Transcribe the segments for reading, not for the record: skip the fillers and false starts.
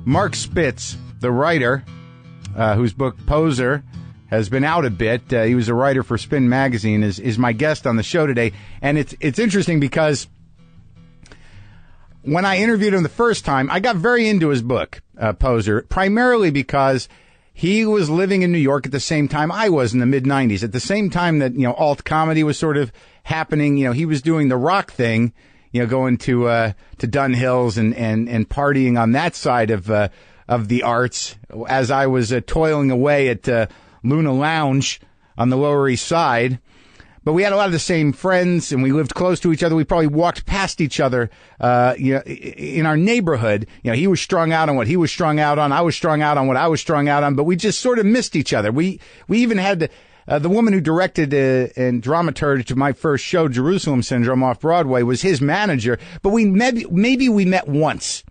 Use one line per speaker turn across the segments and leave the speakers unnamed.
Marc Spitz, the writer, whose book Poser has been out a bit. He was a writer for Spin Magazine, is my guest on the show today. And it's interesting because when I interviewed him the first time, I got very into his book, Poser, primarily because he was living in New York at the same time I was in the mid-'90s. At the same time that, alt comedy was sort of happening, he was doing the rock thing, going to Dunhills and partying on that side of the arts, as I was toiling away at Luna Lounge on the Lower East Side. But we had a lot of the same friends, and we lived close to each other. We probably walked past each other, in our neighborhood. He was strung out on what he was strung out on. I was strung out on what I was strung out on. But we just sort of missed each other. We even had the woman who directed and dramaturged my first show, Jerusalem Syndrome, off Broadway, was his manager. But maybe we met once.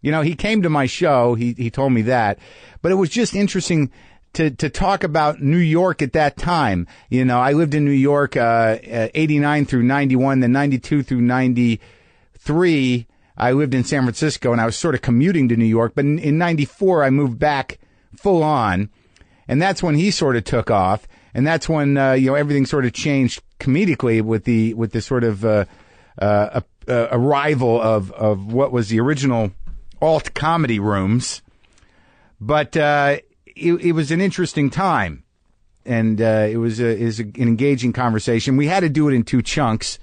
He came to my show. He told me that. But it was just interesting to talk about New York at that time. I lived in New York, 89 through 91, then 92 through 93. I lived in San Francisco, and I was sort of commuting to New York. But in 94, I moved back full on. And that's when he sort of took off. And that's when, everything sort of changed comedically with the sort of, arrival of what was the original alt comedy rooms. But, it was an interesting time, and it was an engaging conversation. We had to do it in two chunks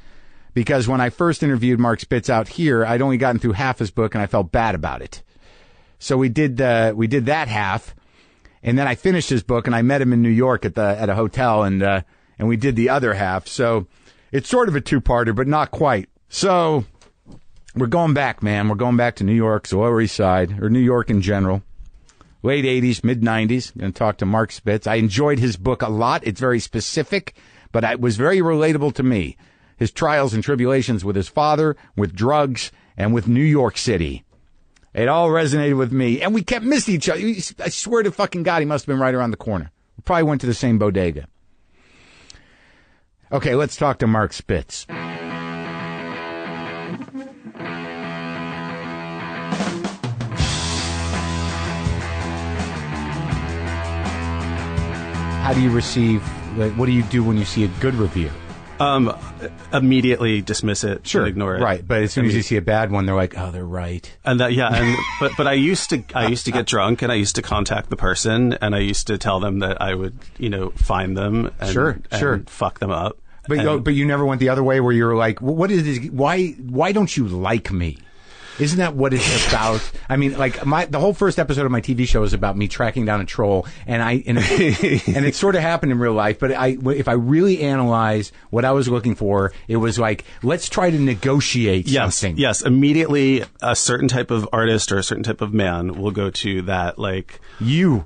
because when I first interviewed Marc Spitz out here, I'd only gotten through half his book, and I felt bad about it. So we did that half, and then I finished his book, and I met him in New York at a hotel, and we did the other half. So it's sort of a two-parter, but not quite. So we're going back, man. We're going back to New York's Lower East Side, or New York in general. Late 80s, mid-90s. Going to talk to Marc Spitz. I enjoyed his book a lot. It's very specific, but it was very relatable to me. His trials and tribulations with his father, with drugs, and with New York City. It all resonated with me. And we kept missing each other. I swear to fucking God, he must have been right around the corner. We probably went to the same bodega. Okay, let's talk to Marc Spitz. How do you receive, what do you do when you see a good review?
Immediately dismiss it.
Sure.
And ignore it.
Right. But as soon as you see a bad one, they're like, oh, they're right.
And but I used to get drunk, and I used to contact the person, and I used to tell them that I would, find them and fuck them up.
But you never went the other way where you're like, what is this? Why don't you like me? Isn't that what it's about? I mean, like the whole first episode of my TV show is about me tracking down a troll, and it sort of happened in real life. But if I really analyze what I was looking for, it was like, let's try to negotiate something.
Yes. Immediately, a certain type of artist or a certain type of man will go to that, like
you.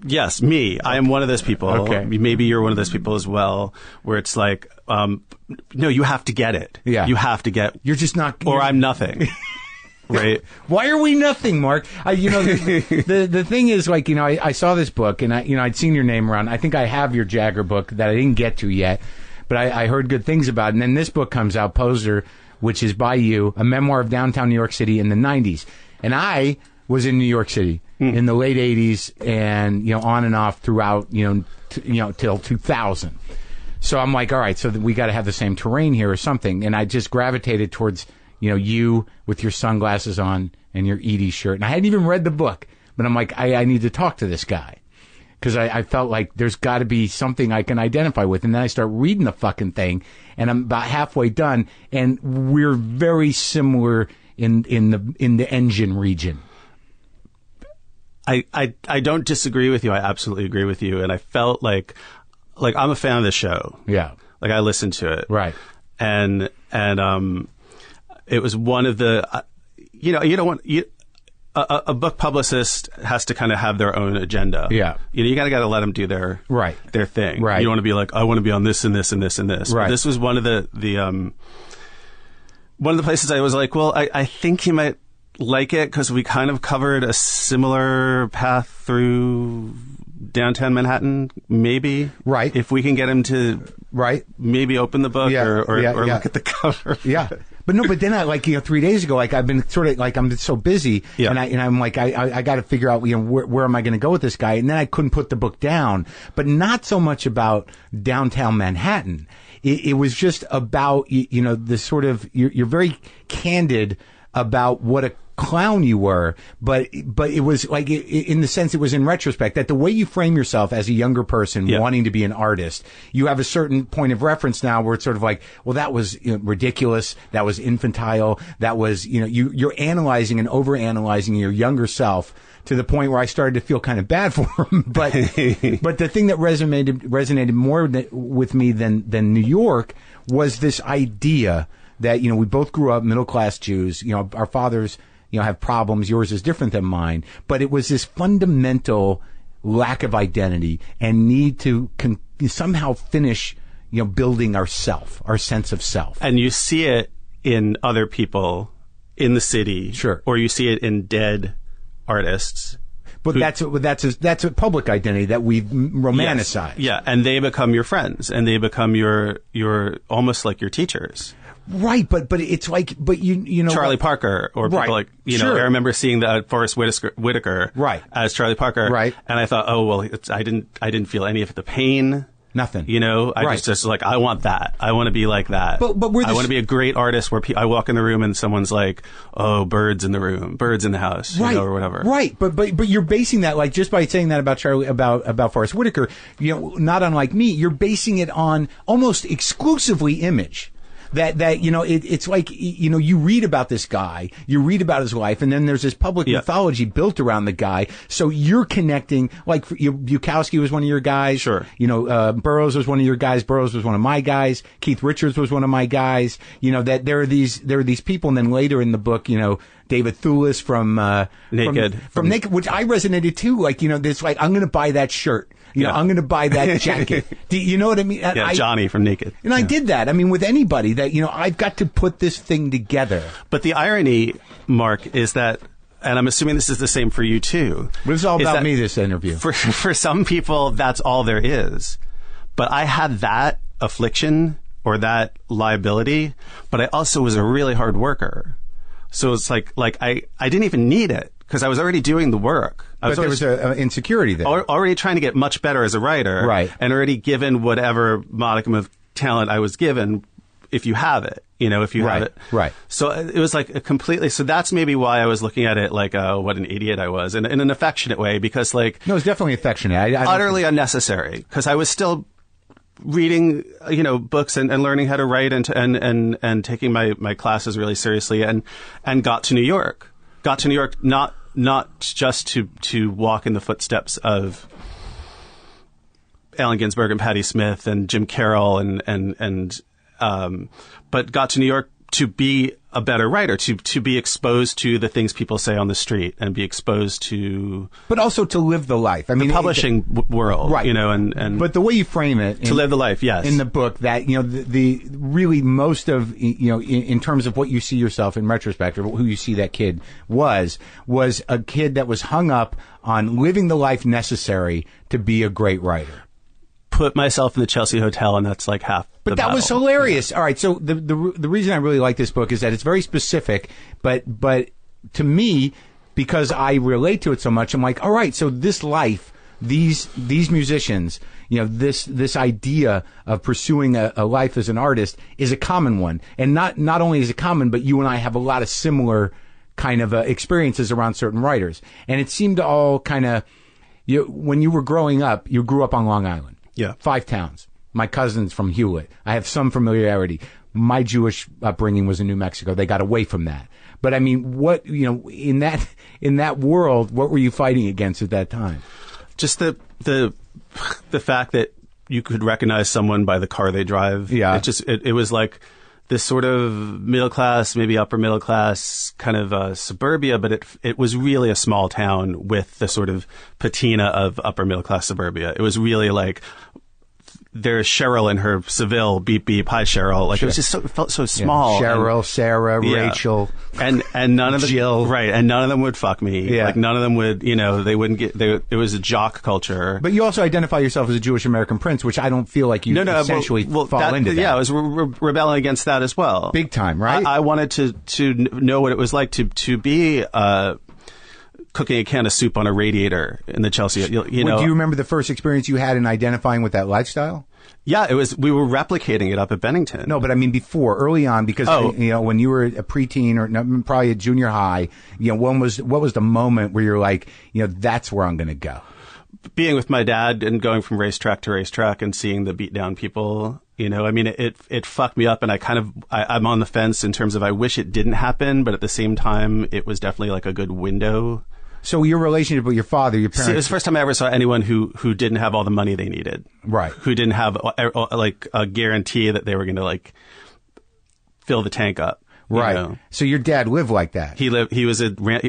Yes, me. I am one of those people.
Okay.
Maybe you're one of those people as well, where it's like, no, you have to get it.
Yeah.
You have to get.
You're just not.
Or I'm nothing. Right.
Why are we nothing, Mark? The thing is, like, I saw this book, and I'd seen your name around. I think I have your Jagger book that I didn't get to yet, but I heard good things about it. And then this book comes out, Poser, which is by you, a memoir of downtown New York City in the 90s. And I was in New York City in the late 80s and, on and off throughout, till 2000. So I'm like, all right, so we got to have the same terrain here or something. And I just gravitated towards you with your sunglasses on and your E.pi.s.ode shirt. And I hadn't even read the book, but I'm like, I need to talk to this guy. Because I felt like there's got to be something I can identify with. And then I start reading the fucking thing, and I'm about halfway done, and we're very similar in the engine region.
I don't disagree with you. I absolutely agree with you. And I felt like I'm a fan of this show.
Yeah.
Like, I listened to it.
Right.
And it was one of the, you don't want, a book publicist has to kind of have their own agenda.
Yeah.
You got to let them do their thing.
Right.
You don't want to be like, I want to be on this and this and this and this.
Right.
But this was one of the places I was like, well, I think he might like it because we kind of covered a similar path through downtown Manhattan, maybe.
Right.
If we can get him to
right,
maybe open the book or
yeah.
look at the cover.
Yeah. But no, but then I 3 days ago, I've been sort of I'm so busy,
Yeah.
and I'm like, I got to figure out, where am I going to go with this guy? And then I couldn't put the book down, but not so much about downtown Manhattan. It was just about, the sort of, you're very candid about what a clown you were, but it was in the sense, it was in retrospect that the way you frame yourself as a younger person wanting to be an artist, you have a certain point of reference now where it's sort of like, well, that was ridiculous, that was infantile, that was, you're analyzing and overanalyzing your younger self to the point where I started to feel kind of bad for him. But the thing that resonated more with me than New York was this idea that, we both grew up middle-class Jews, our fathers, have problems. Yours is different than mine. But it was this fundamental lack of identity and need to somehow finish, building our sense of self.
And you see it in other people in the city.
Sure.
Or you see it in dead artists.
But that's a public identity that we've romanticized.
Yes. Yeah. And they become your friends and they become your almost like your teachers.
Right, but it's you know
Charlie Parker or people
right.
I remember seeing the Forrest Whitaker
right.
as Charlie Parker,
right.
And I thought, oh well, I didn't feel any of the pain,
nothing.
I
right.
just I want that. I want to be like that.
But I
want to be a great artist where I walk in the room and someone's like, oh, birds in the room, birds in the house,
right.
Or whatever.
Right, but you're basing that just by saying that about Charlie about Forrest Whitaker, not unlike me, you're basing it on almost exclusively image. That it's like, you read about this guy, you read about his life, and then there's this public mythology built around the guy. So you're connecting, like Bukowski was one of your guys.
Sure.
Burroughs was one of your guys. Burroughs was one of my guys. Keith Richards was one of my guys. That there are these people, and then later in the book, David Thewlis from
Naked,
from Naked, which I resonated too. This I'm going to buy that shirt. I'm going to buy that jacket. Do you know what I mean?
Yeah, Johnny from Naked.
And I did that. I mean, with anybody that, I've got to put this thing together.
But the irony, Mark, is that, and I'm assuming this is the same for you too.
This is all about me, this interview.
For some people, that's all there is. But I had that affliction or that liability, but I also was a really hard worker. So it's like I didn't even need it because I was already doing the work.
But there was an insecurity there.
Already trying to get much better as a writer.
Right.
And already given whatever modicum of talent I was given, if you have it, if you have it.
Right.
So it was like a completely, so that's maybe why I was looking at it like, what an idiot I was in an affectionate way because no,
it's definitely affectionate.
Utterly unnecessary because I was still reading, books and learning how to write and taking my classes really seriously and got to New York. Got to New York not just to walk in the footsteps of Allen Ginsberg and Patti Smith and Jim Carroll but got to New York to be a better writer, to be exposed to the things people say on the street and be exposed to...
But also to live the life. I mean,
the publishing world,
right.
And...
But the way you frame it...
To live the life, yes.
In the book, that, the really most of, in terms of what you see yourself in retrospect, or who you see that kid was a kid that was hung up on living the life necessary to be a great writer.
Put myself in the Chelsea Hotel, and that's like half
But that was hilarious. Yeah. All right, so the reason I really like this book is that it's very specific, but to me, because I relate to it so much, I'm like, all right, so this life, these musicians, this idea of pursuing a life as an artist is a common one, and not only is it common, but you and I have a lot of similar kind of experiences around certain writers, and it seemed to all kind of, when you were growing up, you grew up on Long Island.
Yeah.
5 towns. My cousin's from Hewlett. I have some familiarity. My Jewish upbringing was in New Mexico. They got away from that. But I mean, what, in that world, what were you fighting against at that time?
Just the fact that you could recognize someone by the car they drive.
Yeah.
It was like this sort of middle class, maybe upper middle class kind of suburbia, but it was really a small town with the sort of patina of upper middle class suburbia. It was really like there's Cheryl in her Seville, beep beep, hi Cheryl. Like, it was just it felt so small.
Cheryl, Sarah, Rachel,
and none of them,
Jill.
right? And none of them would fuck me.
Yeah.
Like, none of them would, they wouldn't get. It was a jock culture.
But you also identify yourself as a Jewish American prince, which I don't feel like you essentially fall into that.
Yeah, I was rebelling against that as well.
Big time, right?
I wanted to know what it was like to be cooking a can of soup on a radiator in the Chelsea. Do
you remember the first experience you had in identifying with that lifestyle?
Yeah, it was. We were replicating it up at Bennington.
No, but I mean before, early on, because when you were a preteen or probably a junior high, what was the moment where you're like, that's where I'm going to go?
Being with my dad and going from racetrack to racetrack and seeing the beat down people. It fucked me up, and I'm on the fence in terms of I wish it didn't happen, but at the same time, it was definitely like a good window.
So your relationship with your father, your parents...
It was the first time I ever saw anyone who didn't have all the money they needed.
Right.
Who didn't have, like, a guarantee that they were going to, like, fill the tank up.
Right. So your dad lived like that?
He was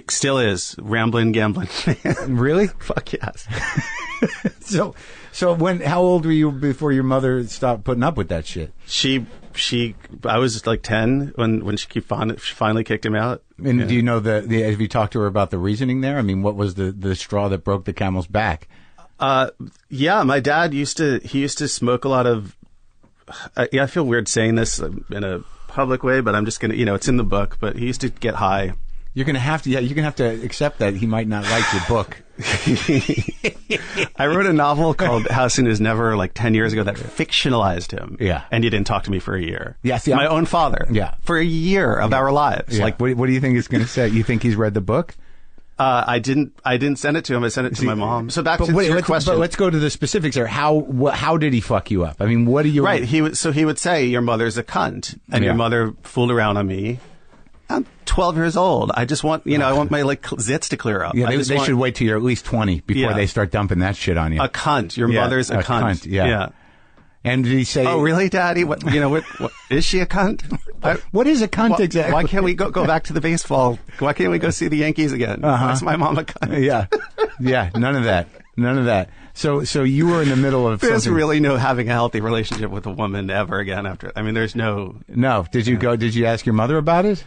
still is, rambling, gambling man.
Really?
Fuck yes.
So how old were you before your mother stopped putting up with that shit?
I was like 10 when she finally kicked him out.
And do you know have you talked to her about the reasoning there? I mean, what was the straw that broke the camel's back?
Yeah, my dad used to smoke a lot of, I feel weird saying this in a public way, but I'm just going to, it's in the book, but he used to get high.
You're going to have to accept that he might not like your book.
I wrote a novel called How Soon Is Never, like 10 years ago, that fictionalized him.
Yeah.
And he didn't talk to me for a year.
Yeah, see,
my own father.
Yeah.
For a year of our lives.
Yeah. Like, what do you think it's going to say? You think he's read the book?
I didn't send it to him. I sent it to my mom. So back to your question.
But let's go to the specifics there. How did he fuck you up? I mean, what do you...
Right. He would say, your mother's a cunt. And your mother fooled around on me. I'm 12 years old. I just want, I want my zits to clear up.
Yeah, they should wait till you're at least 20 before they start dumping that shit on you.
A cunt. Your mother's a cunt.
Yeah. And did he say...
Oh, really, Daddy? What is she a cunt?
What is a cunt exactly?
Why can't we go back to the baseball? Why can't we go see the Yankees again? Why is my mom a cunt?
Yeah. None of that. So you were in the middle of
There's
something...
really no having a healthy relationship with a woman ever again after... I mean, there's no...
No. Did you ask your mother about it?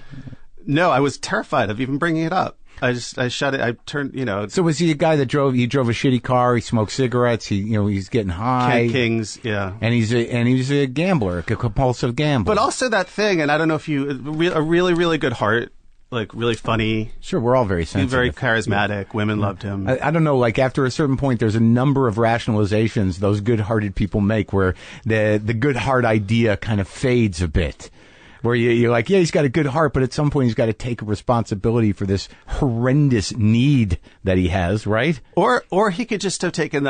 No, I was terrified of even bringing it up. I shut it. I turned,
So was he a guy that drove a shitty car? He smoked cigarettes. He's getting high.
Kings, yeah.
And he's a gambler, a compulsive gambler.
But also that thing, and I don't know if a really, really good heart, like really funny.
Sure, we're all very sensitive.
Very charismatic. Women loved him.
I don't know, like after a certain point, there's a number of rationalizations those good-hearted people make where the good heart idea kind of fades a bit. Where you're like, yeah, he's got a good heart, but at some point he's got to take responsibility for this horrendous need that he has, right?
Or he could just have taken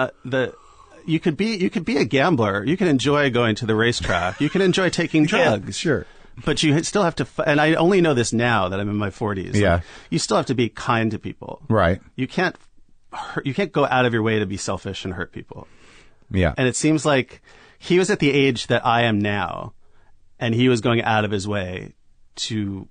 you could be a gambler. You can enjoy going to the racetrack. You can enjoy taking drugs.
Yeah, sure.
But you still have to, and I only know this now that I'm in my 40s.
Yeah.
Like, you still have to be kind to people.
Right.
You can't go out of your way to be selfish and hurt people.
Yeah.
And it seems like he was at the age that I am now. And he was going out of his way to,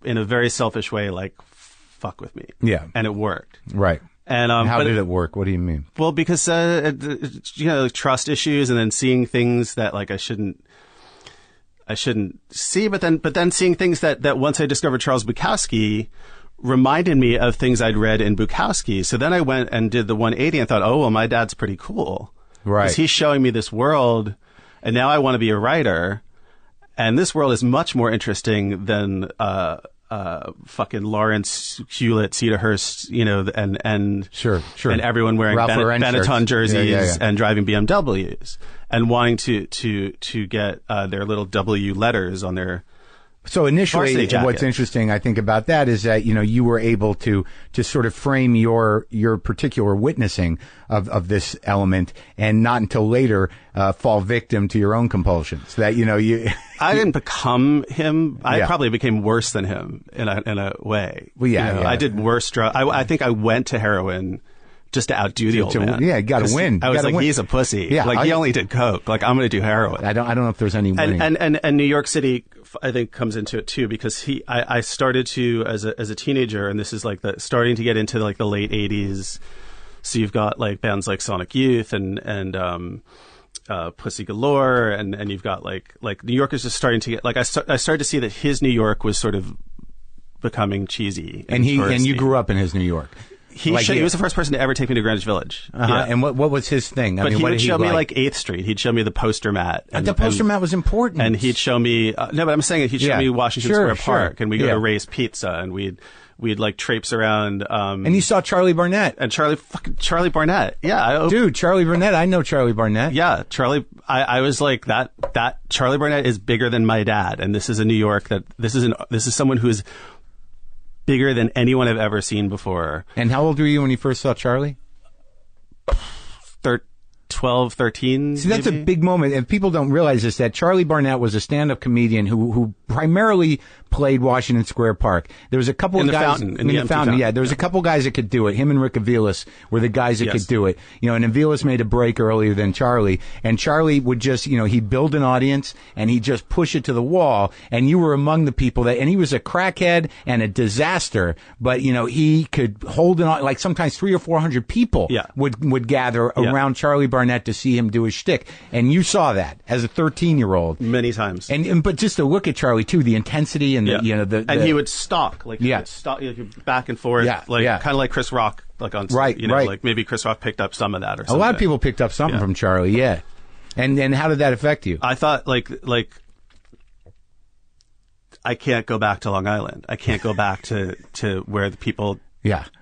in a very selfish way, like, fuck with me.
Yeah.
And it worked.
Right.
And
how did it work? What do you mean?
Well, because, trust issues and then seeing things that, like, I shouldn't see, but then seeing things that once I discovered Charles Bukowski reminded me of things I'd read in Bukowski. So then I went and did the 180 and thought, oh, well, my dad's pretty cool.
Right.
Because he's showing me this world, and now I want to be a writer. And this world is much more interesting than fucking Lawrence Hewlett, Cedarhurst, and
sure,
and everyone wearing Benetton jerseys and driving BMWs and wanting to get their little W letters on their.
So initially, what's interesting, I think, about that is that, you were able to sort of frame your particular witnessing of this element and not until later fall victim to your own compulsions. That,
I didn't become him. I probably became worse than him in a way.
Well, yeah.
I did worse drugs. I think I went to heroin just to outdo the old man.
Yeah, you got to win.
I was like, he's a pussy.
Yeah,
he only did coke. Like, I'm going to do heroin.
I don't know if there's any winning.
And New York City, I think, comes into it too, because I started to as a teenager, and this is like starting to get into like the late 80s. So you've got like bands like Sonic Youth and Pussy Galore, and you've got like New York is just starting to get like I started to see that his New York was sort of becoming cheesy.
And you grew up in his New York.
He was the first person to ever take me to Greenwich Village.
Yeah. And what was his thing?
He would show me like 8th Street. He'd show me the poster mat.
And the poster mat was important.
And he'd show me no, but I'm saying he'd show me Washington Square Park, and we go to Ray's Pizza, and we'd like traipse around.
And you saw Charlie Barnett.
And Charlie Barnett. Yeah. Dude,
Charlie Barnett. I know Charlie Barnett.
Yeah. Charlie, I was like that Charlie Barnett is bigger than my dad. And this is a New York this is someone who's bigger than anyone I've ever seen before.
And how old were you when you first saw Charlie?
12, 13.
See, that's maybe a big moment, and people don't realize this, that Charlie Barnett was a stand-up comedian who primarily played Washington Square Park. There was a couple of guys
in the fountain.
Yeah, there was a couple guys that could do it. Him and Rick Aviles were the guys that could do it. And Aviles made a break earlier than Charlie, and Charlie would just, he'd build an audience and he'd just push it to the wall, and you were among the people and he was a crackhead and a disaster, but he could hold like sometimes 300 or 400 people would gather around Charlie Barnett to see him do his shtick, and you saw that as a 13-year-old
many times.
But just to look at Charlie too, the intensity and
and he would stalk back and forth, kind of like Chris Rock, like on like maybe Chris Rock picked up some of that or something.
A lot of people picked up something from Charlie, And how did that affect you?
I thought like I can't go back to Long Island. I can't go back to where the people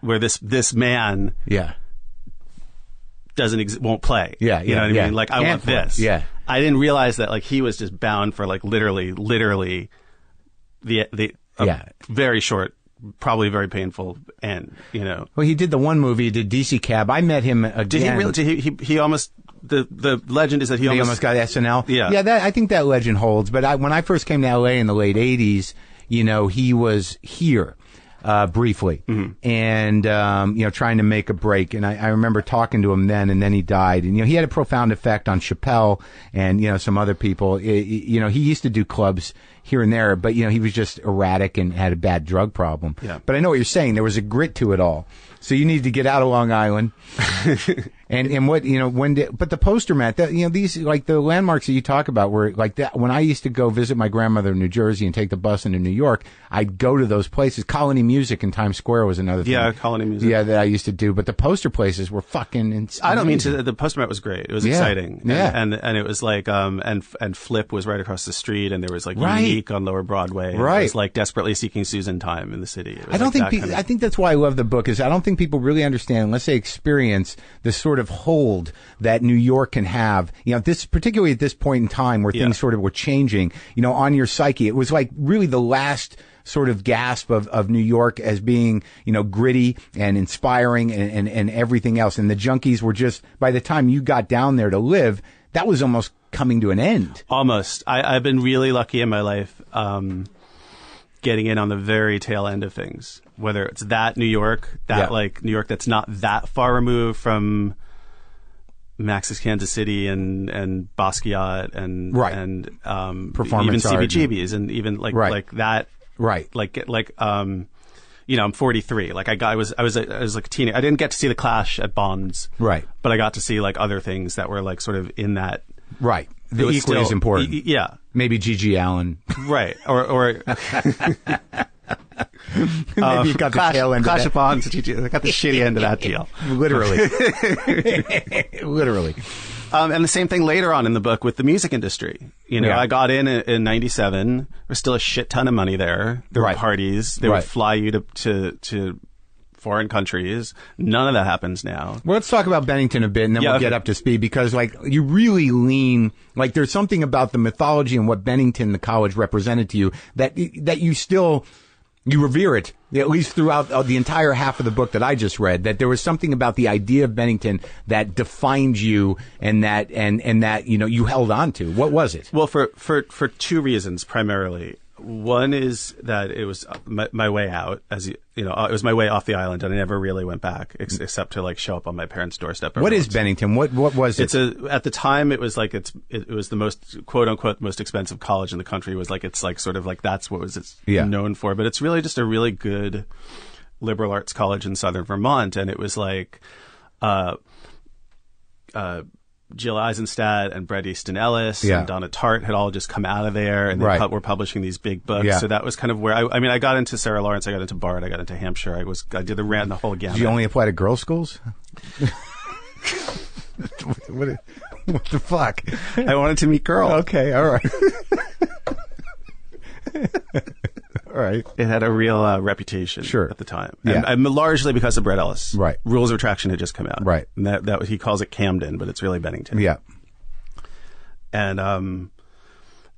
where this man won't play. You know what I mean? Like I want this. I didn't realize that like he was just bound for like literally the very short, probably very painful end.
Well, he did the one movie. He did DC Cab. I met him again.
Did he really? He almost. The legend is that he almost
got SNL.
Yeah.
I think that legend holds. But when I first came to LA in the late '80s, he was here. Briefly, and trying to make a break. And I remember talking to him then, and then he died. And he had a profound effect on Chappelle and some other people. He used to do clubs here and there, but he was just erratic and had a bad drug problem.
Yeah.
But I know what you're saying. There was a grit to it all. So you need to get out of Long Island. And what, but the poster mat, these, like the landmarks that you talk about were like that. When I used to go visit my grandmother in New Jersey and take the bus into New York, I'd go to those places. Colony Music in Times Square was another thing.
Yeah, Colony Music.
Yeah, that I used to do. But the poster places were fucking insane.
I don't mean to, the poster mat was great. It was exciting.
Yeah.
And it was like, and Flip was right across the street, and there was like Unique on Lower Broadway.
Right.
It was like Desperately Seeking Susan time in the city.
I don't think I think that's why I love the book is I don't think people really understand unless they experience the sort of hold that New York can have, this particularly at this point in time where things sort of were changing, on your psyche. It was like really the last sort of gasp of New York as being, gritty and inspiring and everything else. And the junkies were just, by the time you got down there to live, that was almost coming to an end.
Almost. I've been really lucky in my life, getting in on the very tail end of things, whether it's that New York, like New York that's not that far removed from Max's Kansas City and Basquiat and
performance
even
art
CBGB's and even like that.
Right.
I'm 43. Like I was like a teenager. I didn't get to see the Clash at Bonds.
Right.
But I got to see like other things that were like sort of in that.
Right. The equally as important.
Yeah.
Maybe G.G. Allen.
Right. Or
maybe you got the tail end
Clash
of
of Bonds. I got the shitty end of that deal.
Literally. Literally.
And the same thing later on in the book with the music industry. I got in 97. There's still a shit ton of money there. There were parties. They would fly you to foreign countries. None of that happens now.
Well, let's talk about Bennington a bit, and then we'll get up to speed, because you really lean, there's something about the mythology and what Bennington, the college, represented to you that you still, you revere it, at least throughout the entire half of the book that I just read, that there was something about the idea of Bennington that defined you and that you held on to. What was it?
Well, for two reasons primarily. One is that it was my way out, it was my way off the island, and I never really went back except to show up on my parents' doorstep.
What is Bennington? What was it?
At the time it was it was the most quote unquote most expensive college in the country. It was that's what was known for, but it's really just a really good liberal arts college in southern Vermont, and it was Jill Eisenstadt and Bret Easton Ellis
Yeah.
and Donna Tartt had all just come out of there, and they
Right.
were publishing these big books.
Yeah.
So that was kind of where I got into Sarah Lawrence, I got into Bard, I got into Hampshire. I did the whole gamut.
Did you only apply to girls' schools? What the fuck?
I wanted to meet girls.
Okay, all right. All right.
It had a real reputation
Sure.
at the time.
Yeah.
And largely because of Bret Ellis.
Right.
Rules of Attraction had just come out.
Right.
And that he calls it Camden, but it's really Bennington.
Yeah.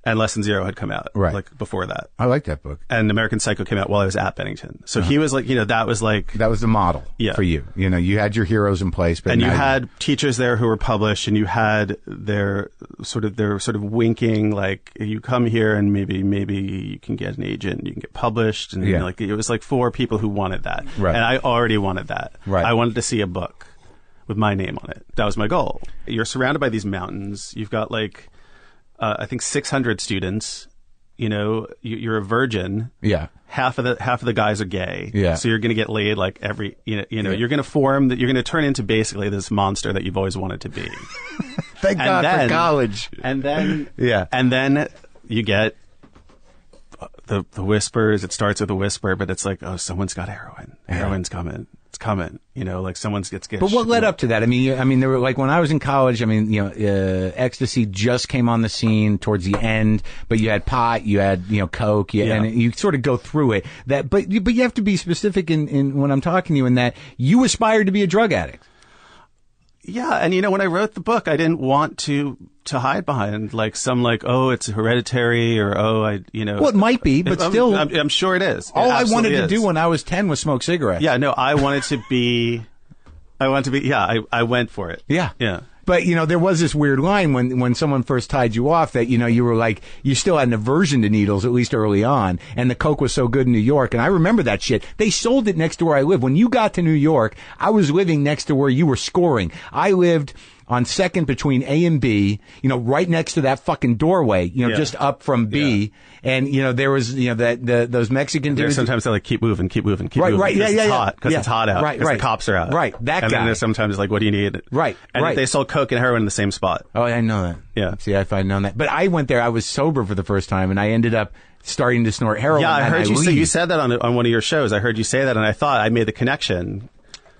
And Lesson Zero had come out.
Right.
Like before that.
I like that book.
And American Psycho came out while I was at Bennington. So he was like, that was like...
That was the model
Yeah.
for you. You had your heroes in place, but
And you
now
had teachers there who were published, and you had their sort of winking, like, you come here and maybe you can get an agent, you can get published, and
Yeah.
like it was like for people who wanted that.
Right.
And I already wanted that.
Right.
I wanted to see a book with my name on it. That was my goal. You're surrounded by these mountains. You've got like I think 600 students. You're a virgin.
Yeah.
Half of the guys are gay.
Yeah.
So you're going to get laid like every, you're going to form that, you're going to turn into basically this monster that you've always wanted to be.
Thank God for college.
And then,
Yeah.
And then you get the whispers. It starts with a whisper, but it's like, oh, someone's got heroin. Heroin's coming. It's coming. like someone gets.
But what led up to that? I mean, there were like when I was in college. I mean, ecstasy just came on the scene towards the end. But you had pot, you had coke, and you sort of go through it. But you have to be specific in when I'm talking to you in that you aspired to be a drug addict.
Yeah, and when I wrote the book, I didn't want to hide behind oh, it's hereditary or
Well, it might be, but still,
I'm sure it is.
All I wanted to do when I was 10 was smoke cigarettes.
Yeah, no, I wanted to be. Yeah, I went for it.
Yeah.
Yeah.
But, there was this weird line when someone first tied you off that, you were like, you still had an aversion to needles, at least early on. And the coke was so good in New York. And I remember that shit. They sold it next to where I lived. When you got to New York, I was living next to where you were scoring. I lived on Second between A and B, right next to that fucking doorway, just up from B.
Yeah.
And, there was, those Mexican dudes.
Sometimes they're like, keep moving.
Right, yeah.
Because it's hot out.
Right.
The cops are out.
Right, that
and
guy.
then there's sometimes like, what do you need?
Right,
and they sold coke and heroin in the same spot.
Oh, I know that.
Yeah.
See, if I'd known that. But I went there, I was sober for the first time, and I ended up starting to snort heroin.
Yeah, I heard you say,
leave.
you said that on one of your shows. I heard you say that, and I thought I made the connection.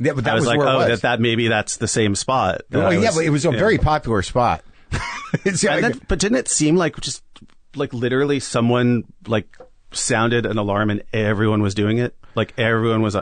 Yeah, but that
I was like,
where it was.
that maybe that's the same spot.
But it was a very popular spot.
But didn't it seem like just like literally someone like sounded an alarm and everyone was doing it? Like everyone was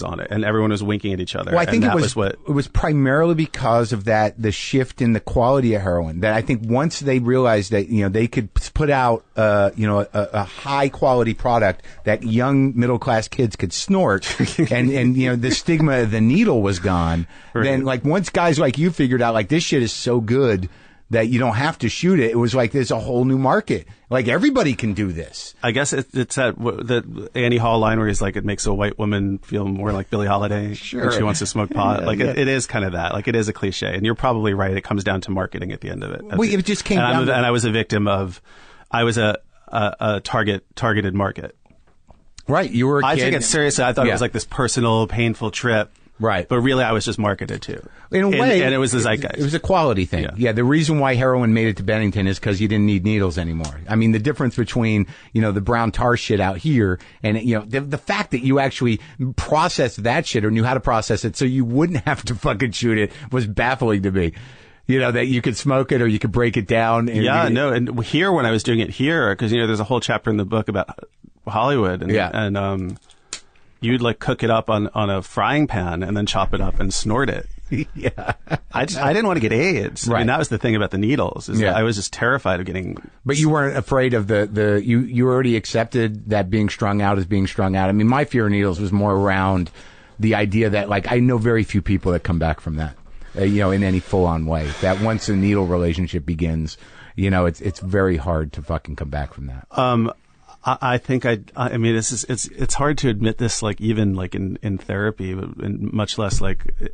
on it and everyone was winking at each other.
Well, I think
and
it was primarily because of the shift in the quality of heroin. That I think once they realized that they could put out a high quality product that young middle class kids could snort, and the stigma of the needle was gone.
Right.
Then like once guys like you figured out like this shit is so good that you don't have to shoot it. It was like there's a whole new market. Like everybody can do this.
I guess it's the Annie Hall line where he's like, it makes a white woman feel more like Billie Holiday when she wants to smoke pot. It is kind of that. Like it is a cliche, and you're probably right. It comes down to marketing at the end of it.
Well, it just came down.
And I was a victim of. I was a targeted market.
Right, you were a kid.
I take it seriously. I thought it was like this personal, painful trip.
Right.
But really, I was just marketed to.
In a way.
And it was the zeitgeist.
It was a quality thing. Yeah, the reason why heroin made it to Bennington is because you didn't need needles anymore. I mean, the difference between, the brown tar shit out here and, the fact that you actually processed that shit or knew how to process it so you wouldn't have to fucking shoot it was baffling to me. That you could smoke it or you could break it down.
And here, when I was doing it here, because, there's a whole chapter in the book about Hollywood. And you'd like cook it up on a frying pan and then chop it up and snort it.
Yeah.
I didn't want to get AIDS.
Right.
I mean, that was the thing about the needles. I was just terrified of getting.
But you weren't afraid of you already accepted that being strung out is being strung out. I mean, my fear of needles was more around the idea that like I know very few people that come back from that, in any full on way. That once a needle relationship begins, it's very hard to fucking come back from that.
I think I mean, it's hard to admit this, like even like in therapy, and much less like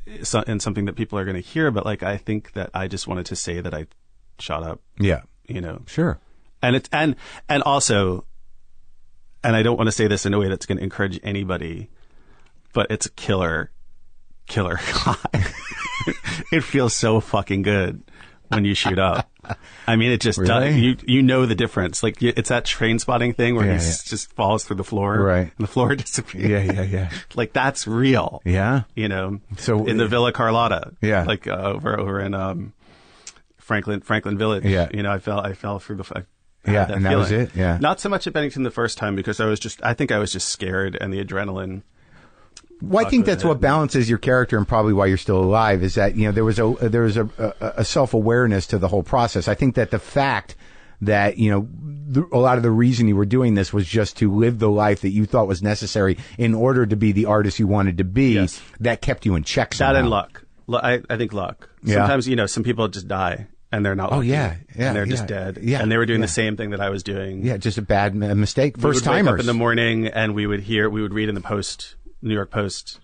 in something that people are going to hear. But like, I think that I just wanted to say that I shot up.
Yeah.
Sure. And also, and I don't want to say this in a way that's going to encourage anybody, but it's a killer killer guy. It feels so fucking good when you shoot up. I mean, it just
Really?
does. You know the difference. Like, it's that train spotting thing where he just falls through the floor.
Right.
And the floor disappears.
Yeah.
Like, that's real.
Yeah.
You know,
So
in the Villa Carlotta.
Yeah.
Like, over in, Franklin Village.
Yeah.
You know, I fell through the,
Yeah, and that was it. Yeah.
Not so much at Bennington the first time because I think I was just scared and the adrenaline.
Well, I think that's what balances your character and probably why you're still alive is that, you know, there was a self-awareness to the whole process. I think that the fact that, you know, a lot of the reason you were doing this was just to live the life that you thought was necessary in order to be the artist you wanted to be.
Yes.
That kept you in check somehow.
That and luck. I think luck.
Yeah.
Sometimes, you know, some people just die and they're not lucky.
Yeah.
And they're just dead.
Yeah.
And they were doing the same thing that I was doing.
Yeah, just a bad mistake. First
We would wake
timers.
up in the morning and we would read in the New York Post,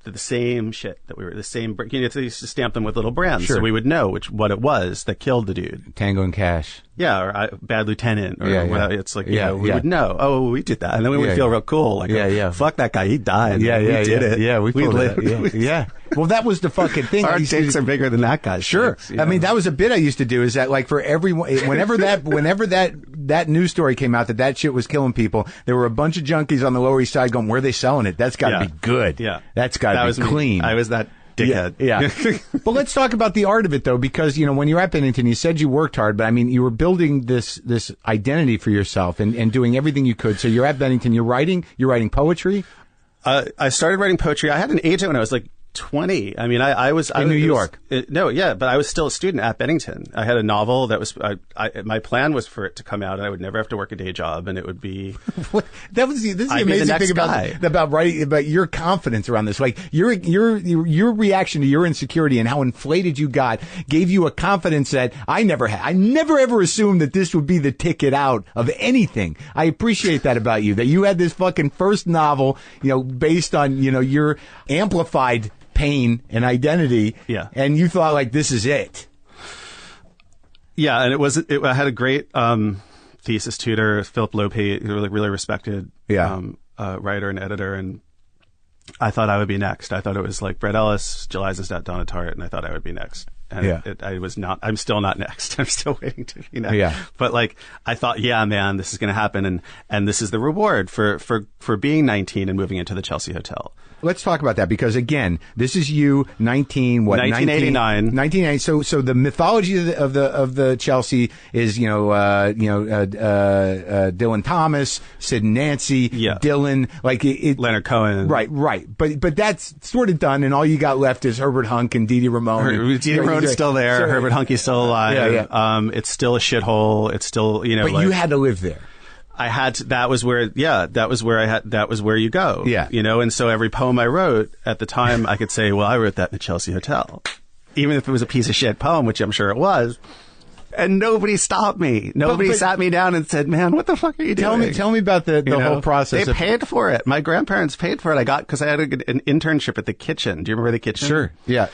the same shit that the same, you know, they used to stamp them with little brands.
Sure.
So we would know what it was that killed the dude.
Tango and Cash.
Yeah, or Bad Lieutenant, or
Yeah.
it's like, you know, we would know. Oh, we did that, and then we would
Yeah,
feel real cool. Like, fuck that guy, he died.
Yeah,
we did it.
Yeah, we pulled it.
lived.
Yeah. Well, that was the fucking thing.
Our dicks are bigger than that guy's.
Sure.
Dicks, you
I mean,
know?
that was a bit I used to do is that like for everyone, whenever that news story came out that shit was killing people, there were a bunch of junkies on the Lower East Side going, where are they selling it? That's got to be good.
Yeah.
That's got to be clean.
I was that dickhead.
Yeah. But let's talk about the art of it though, because, you know, when you're at Bennington, you said you worked hard, but I mean, you were building this identity for yourself and doing everything you could. So you're at Bennington, you're writing poetry.
I started writing poetry. I had an agent when I was like 20. I mean, I was
in New York.
But I was still a student at Bennington. I had a novel that was. My plan was for it to come out, and I would never have to work a day job, and it would be.
This is the amazing thing about writing, about your confidence around this. Like your reaction to your insecurity and how inflated you got gave you a confidence that I never had. I never ever assumed that this would be the ticket out of anything. I appreciate that about you. That you had this fucking first novel, you know, based on, you know, your amplified pain and identity.
Yeah.
And you thought like, this is it.
Yeah. And I had a great, thesis tutor, Philip Lope, really respected, writer and editor. And I thought I would be next. I thought it was like Brett Ellis, Jill Eisenstadt, Donna Tartt, and I thought I would be next. And I was not. I'm still not next. I'm still waiting to be next.
Yeah.
But like, I thought, yeah, man, this is going to happen, and this is the reward for being 19 and moving into the Chelsea Hotel.
Let's talk about that because again, this is you
1989.
1980. So the mythology of the Chelsea is Dylan Thomas, Sid and Nancy, Dylan, like
Leonard Cohen.
Right. But that's sort of done, and all you got left is Herbert Hunk and Dee Dee Ramone.
Dee Dee Ramone is still there. Herbert Hunky's still alive.
Yeah.
It's still a shithole. It's still, you know.
But you had to live there.
I had to, that was where you go.
Yeah.
You know, and so every poem I wrote at the time, I could say, well, I wrote that in the Chelsea Hotel. Even if it was a piece of shit poem, which I'm sure it was. And nobody stopped me. Nobody sat me down and said, man, what the fuck are you doing?
Tell me about the whole process.
They paid for it. My grandparents paid for it. Because I had an internship at the kitchen. Do you remember the kitchen?
Sure. Yeah.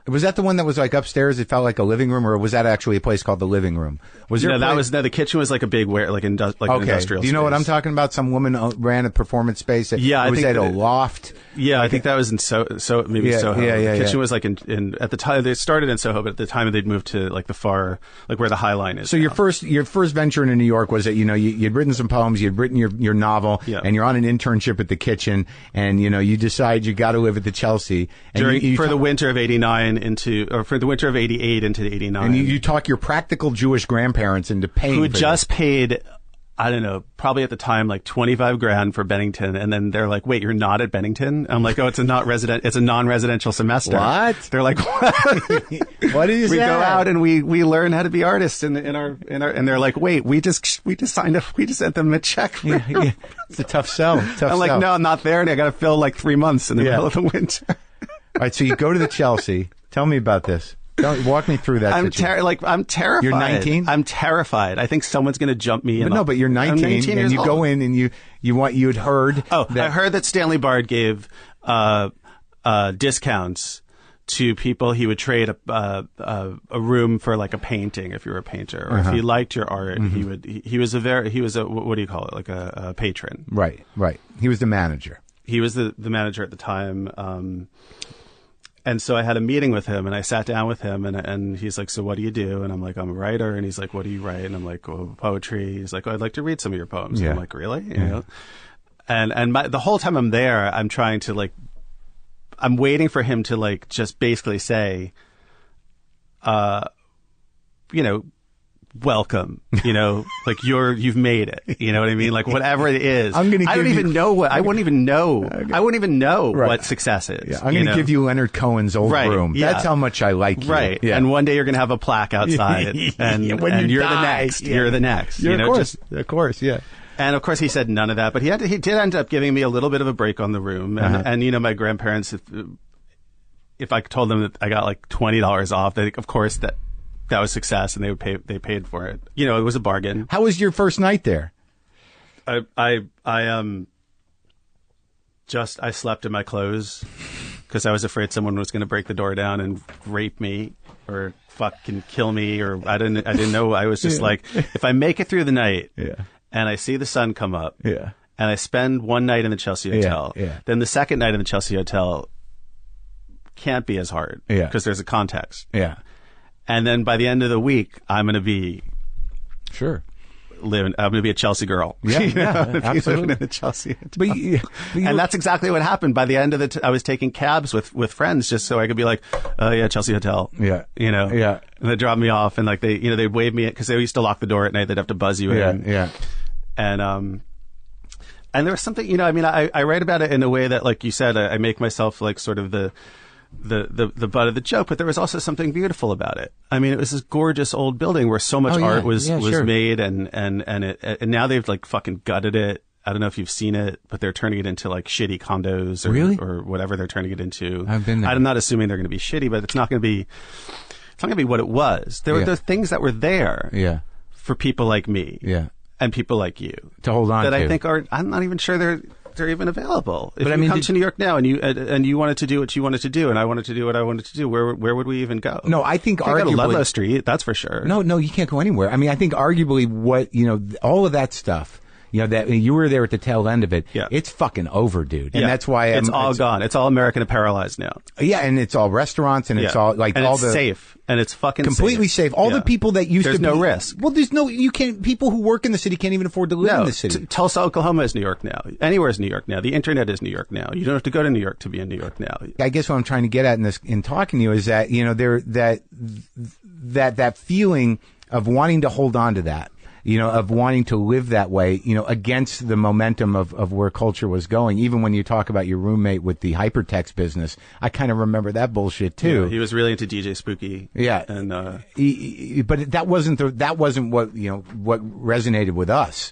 Was that the one that was like upstairs? It felt like a living room, or was that actually a place called the living room? Was there?
No, the kitchen was like a big an industrial.
Do you know what I'm talking about? Some woman ran a performance space.
I
was
think
at a loft.
Yeah, I think that was in Soho. Soho. The kitchen was like in at the time they started in Soho, but at the time they'd moved to like the far, like where the High Line is.
So your first venture into New York was that you'd written some poems, you'd written your novel, and you're on an internship at the kitchen, and you decide you got to live at the Chelsea. And
for the winter of '89 for the winter of '88 into '89,
and you talk your practical Jewish grandparents into paying.
Who just paid, I don't know, probably at the time like $25,000 for Bennington, and then they're like, "Wait, you're not at Bennington?" I'm like, "Oh, it's a non-residential semester."
What?
They're like, "What?"
What is that?
We go out and we learn how to be artists in our and they're like, "Wait, we just sent them a check."
Yeah. It's a tough sell.
I'm like, "No, I'm not there, and I got to fill like 3 months in the middle of the winter."
All right, so you go to the Chelsea. Tell me about this. Walk me through that.
I'm terrified.
You're 19?
I'm terrified. I think someone's going to jump me.
But you're 19, and you go in and you'd heard.
I heard that Stanley Bard gave discounts to people. He would trade a room for like a painting if you were a painter, or if he liked your art, he would. He was a what do you call it? Like a patron.
Right. He was the manager.
He was the manager at the time. And so I had a meeting with him, and I sat down with him, and he's like, so what do you do? And I'm like, I'm a writer. And he's like, what do you write? And I'm like, well, poetry. He's like, oh, I'd like to read some of your poems. And I'm like, really? You know? And the whole time I'm there, I'm trying to like, I'm waiting for him to like just basically say, you know, welcome, you know, like you've made it, you know what I mean? Like whatever it is. I wouldn't even know what success is.
Yeah, I'm going to give you Leonard Cohen's old room.
Yeah.
That's how much I like you.
Right. Yeah. And one day you're going to have a plaque outside and,
when
and
you're
the next.
Yeah.
You're the next.
Yeah,
you know,
of course. Yeah.
And of course he said none of that, but he did end up giving me a little bit of a break on the room. And you know, my grandparents, if I told them that I got like $20 off, they think, of course, that was success, and they paid for it. You know, it was a bargain.
How was your first night there?
I slept in my clothes because I was afraid someone was going to break the door down and rape me or fucking kill me, or I didn't know. I was just like, if I make it through the night and I see the sun come up and I spend one night in the Chelsea Hotel, then the second night in the Chelsea Hotel can't be as hard because there's a context.
Yeah.
And then by the end of the week, I'm going to be I'm going to be a Chelsea girl.
Yeah, absolutely.
Living in the Chelsea. And that's exactly what happened. By the end of I was taking cabs with friends just so I could be like, oh yeah, Chelsea Hotel.
Yeah.
You know.
Yeah.
And they dropped me off, and like they'd wave me in because they used to lock the door at night. They'd have to buzz you in.
Yeah.
And there was something, you know, I mean, I write about it in a way that, like you said, I make myself like sort of the butt of the joke, but there was also something beautiful about it. I mean, it was this gorgeous old building where so much art was made, and now they've like fucking gutted it. I don't know if you've seen it, but they're turning it into like shitty condos or whatever they're turning it into.
I've been there.
I'm not assuming they're going to be shitty, but it's not going to be what it was. There were things that were there for people like me and people like you
to hold on
that
to.
I think I'm not even sure they're even available. If
but
you come to New York now and you wanted to do what you wanted to do, and I wanted to do what I wanted to do, where would we even go?
No, I think
arguably, go to Ludlow
Ludlow
Street, that's for sure.
No, you can't go anywhere. I mean, I think arguably what, you know, all of that stuff, you know, that you were there at the tail end of it.
Yeah.
It's fucking over, dude. And that's why
it's all gone. It's all American Apparelized now.
Yeah, and it's all restaurants, and it's all like
and
all
it's
the
safe, and it's fucking
completely safe. All the people that used
there's
to
no risk.
Well, you can't. People who work in the city can't even afford to live in the city.
Tulsa, Oklahoma is New York now. Anywhere is New York now. The internet is New York now. You don't have to go to New York to be in New York now.
I guess what I'm trying to get at in talking to you is that, you know, that feeling of wanting to hold on to that. You know, of wanting to live that way, you know, against the momentum of where culture was going. Even when you talk about your roommate with the hypertext business, I kind of remember that bullshit too.
Yeah, he was really into DJ Spooky.
Yeah.
And,
but that wasn't what, you know, what resonated with us.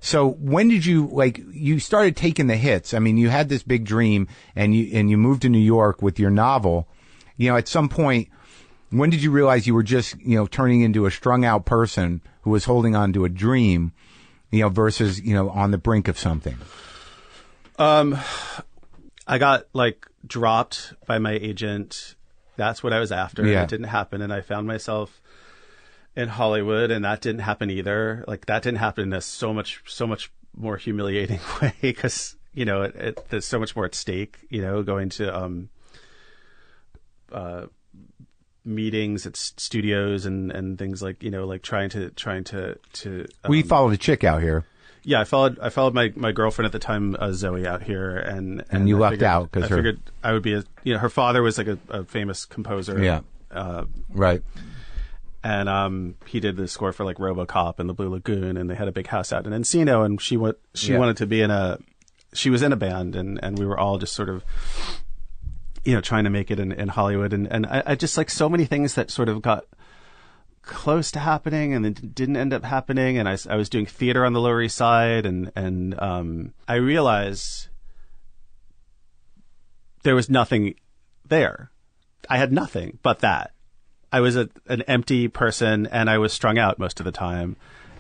So when did you started taking the hits? I mean, you had this big dream and you moved to New York with your novel. You know, at some point, when did you realize you were just, you know, turning into a strung out person who was holding on to a dream, you know, versus, you know, on the brink of something?
I got like dropped by my agent. That's what I was after.
Yeah.
It didn't happen. And I found myself in Hollywood, and that didn't happen either. Like that didn't happen in a so much more humiliating way because, you know, there's so much more at stake, you know, going to, meetings at studios and things like, you know, like trying to
We followed a chick out here.
Yeah, I followed my girlfriend at the time, Zoe, out here, and
you
I
lucked out because
I figured I would be her father was like a famous composer.
Yeah. Right.
And he did the score for like RoboCop and The Blue Lagoon, and they had a big house out in Encino, and she wanted to be she was in a band, and we were all just sort of, you know, trying to make it in Hollywood. And I just like so many things that sort of got close to happening and then didn't end up happening. And I was doing theater on the Lower East Side, and I realized there was nothing there. I had nothing but that. I was an empty person, and I was strung out most of the time.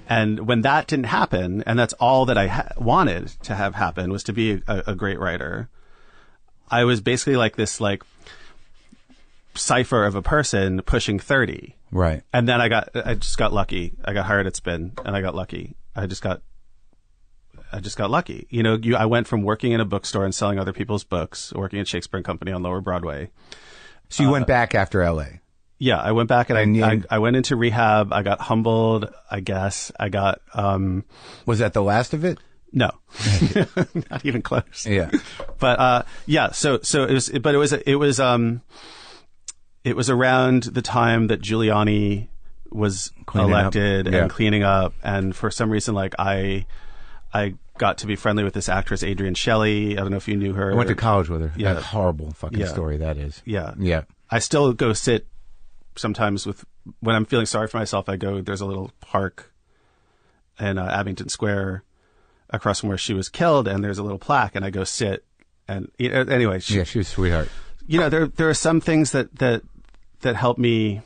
And when that didn't happen, and that's all that I wanted to have happen, was to be a great writer, I was basically like this like cipher of a person pushing 30.
Right.
And then I just got lucky. I got hired at Spin, and I got lucky. I just got lucky. You know, I went from working in a bookstore and selling other people's books, working at Shakespeare and Company on Lower Broadway,
So you went back after L.A.?
Yeah, I went back and I went into rehab. I got humbled, I guess. I got...
Was that the last of it?
No, not even close.
Yeah.
But, so it was around the time that Giuliani was elected and cleaning up. And for some reason, like I got to be friendly with this actress, Adrienne Shelley. I don't know if you knew her.
I went to college with her.
Yeah.
That horrible fucking story that is.
Yeah.
Yeah.
I still go sit sometimes when I'm feeling sorry for myself. There's a little park in Abington Square across from where she was killed, and there's a little plaque, and I go sit. And anyway, she was a sweetheart. There are some things that help me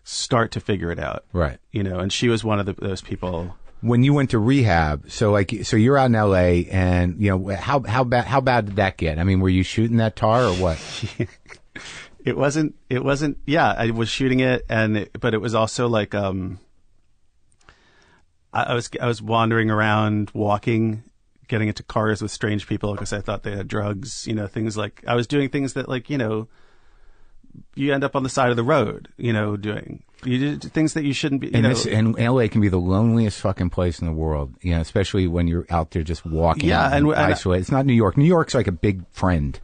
start to figure it out.
Right.
And she was one of those people.
When you went to rehab, so you're out in L.A. and how bad did that get? I mean, were you shooting that tar or what?
It wasn't. Yeah, I was shooting it, but it was also like I was wandering around, walking, getting into cars with strange people because I thought they had drugs. Things like I was doing things that you end up on the side of the road. Doing you did things that you shouldn't be.
And LA can be the loneliest fucking place in the world. Especially when you're out there just walking.
Yeah, and
isolated. It's not New York. New York's like a big friend.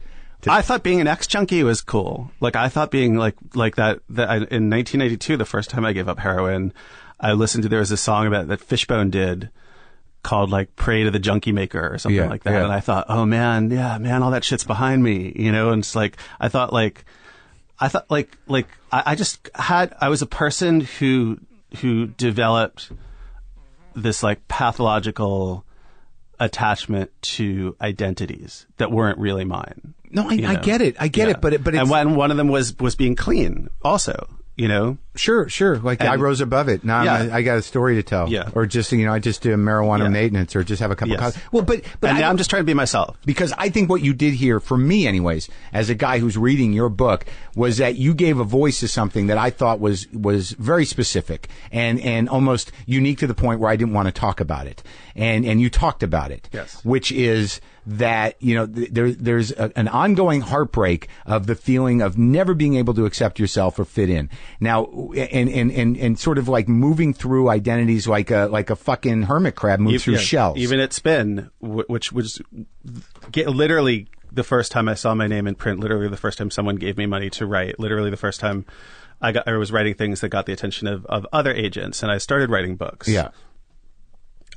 I thought being an ex-junkie was cool. Like I thought being like that in 1992, the first time I gave up heroin, I listened to, there was a song that Fishbone did called like Pray to the Junkie Maker or something like that. Yeah. And I thought, oh man, all that shit's behind me, and it's like, I was a person who developed this like pathological attachment to identities that weren't really mine.
No, I get it. I get it. But it's...
And one of them was being clean also.
Sure. Like I rose above it. Now I got a story to tell.
Yeah.
Or just, I just do marijuana maintenance or just have a cup of coffee. Well, but
I'm just trying to be myself.
Because I think what you did here, for me anyways, as a guy who's reading your book, was that you gave a voice to something that I thought was very specific and almost unique to the point where I didn't want to talk about it. And you talked about it.
Yes.
Which is that, there's an ongoing heartbreak of the feeling of never being able to accept yourself or fit in. Now, and sort of like moving through identities like a fucking hermit crab moves through shells.
Even at Spin, which was literally the first time I saw my name in print, literally the first time someone gave me money to write, literally the first time I was writing things that got the attention of other agents, and I started writing books.
Yeah.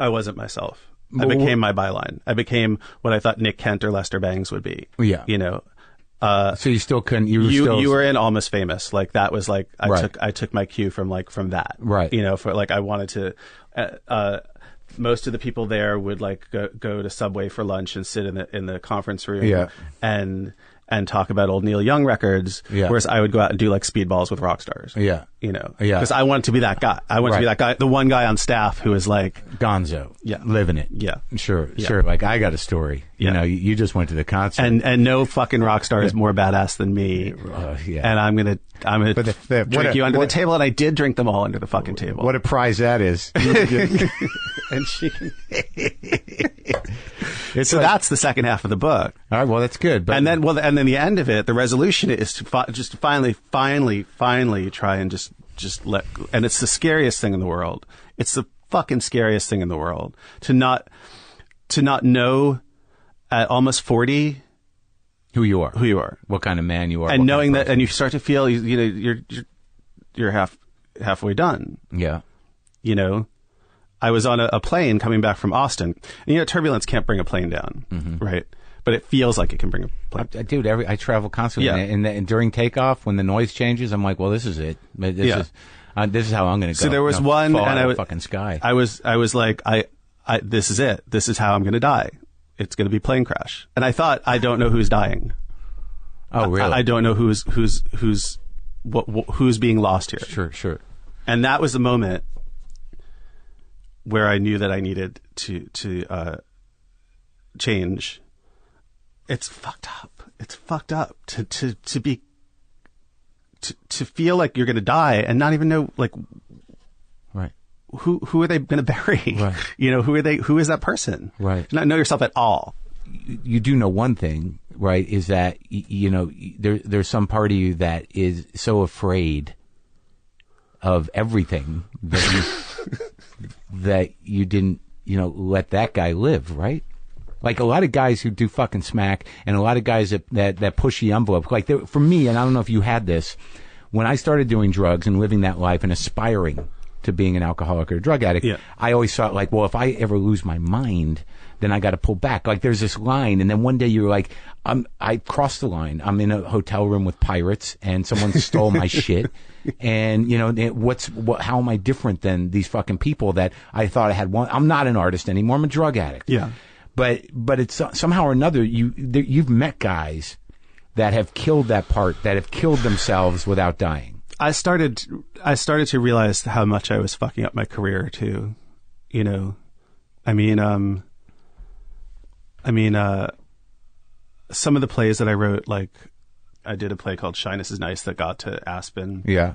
I wasn't myself. I became my byline. I became what I thought Nick Kent or Lester Bangs would be.
Yeah. So you still couldn't. You
were in Almost Famous. Like that was like I took my cue from that.
Right.
For like I wanted to. Most of the people there would like go to Subway for lunch and sit in the conference room.
Yeah.
And talk about old Neil Young records.
Yeah.
Whereas I would go out and do like speedballs with rock stars.
Yeah.
Yeah.
Because
I wanted to be that guy. I wanted to be that guy, the one guy on staff who is like
Gonzo.
Yeah.
Living it.
Yeah.
Sure. Like I got a story.
Yeah.
You just went to the concert.
And no fucking rock star is more badass than me.
Yeah.
And I'm gonna drink you under the table, and I did drink them all under the fucking table.
What a prize that is.
And she can... So that's the second half of the book.
All right, well, that's good. But...
And then the end of it, the resolution is to just finally try and just let. And it's the scariest thing in the world. It's the fucking scariest thing in the world to not know at almost 40
who you are, what kind of man you are,
and knowing that, and you start to feel you're halfway done.
Yeah.
I was on a plane coming back from Austin. And, turbulence can't bring a plane down, right? But it feels like it can bring a plane.
Dude, I travel constantly. Yeah. And during takeoff, when the noise changes, I'm like, well, this is it. This is how I'm going to go.
So there was one,
fall
and
out of the fucking sky.
I was like, this is it. This is how I'm going to die. It's going to be plane crash. And I thought, I don't know who's dying.
Oh, really?
I don't know who's being lost here.
Sure.
And that was the moment where I knew that I needed to change. It's fucked up. It's fucked up to feel like you're going to die and not even know, like,
right.
Who are they going to bury?
Right.
Who are they? Who is that person?
Right.
Not know yourself at all.
You do know one thing, right, is that, there's some part of you that is so afraid of everything that you didn't, let that guy live, right? Like a lot of guys who do fucking smack, and a lot of guys that push the envelope. Like for me, and I don't know if you had this, when I started doing drugs and living that life and aspiring to being an alcoholic or a drug addict, I always thought like, well, if I ever lose my mind, then I got to pull back. Like there's this line, and then one day you're like, I crossed the line. I'm in a hotel room with pirates, and someone stole my shit. And how am I different than these fucking people that I thought I had one? I'm not an artist anymore. I'm a drug addict.
Yeah.
But it's somehow or another you've met guys that have killed that part, that have killed themselves without dying.
I started to realize how much I was fucking up my career too. Some of the plays that I wrote, like I did a play called Shyness is Nice that got to Aspen.
Yeah.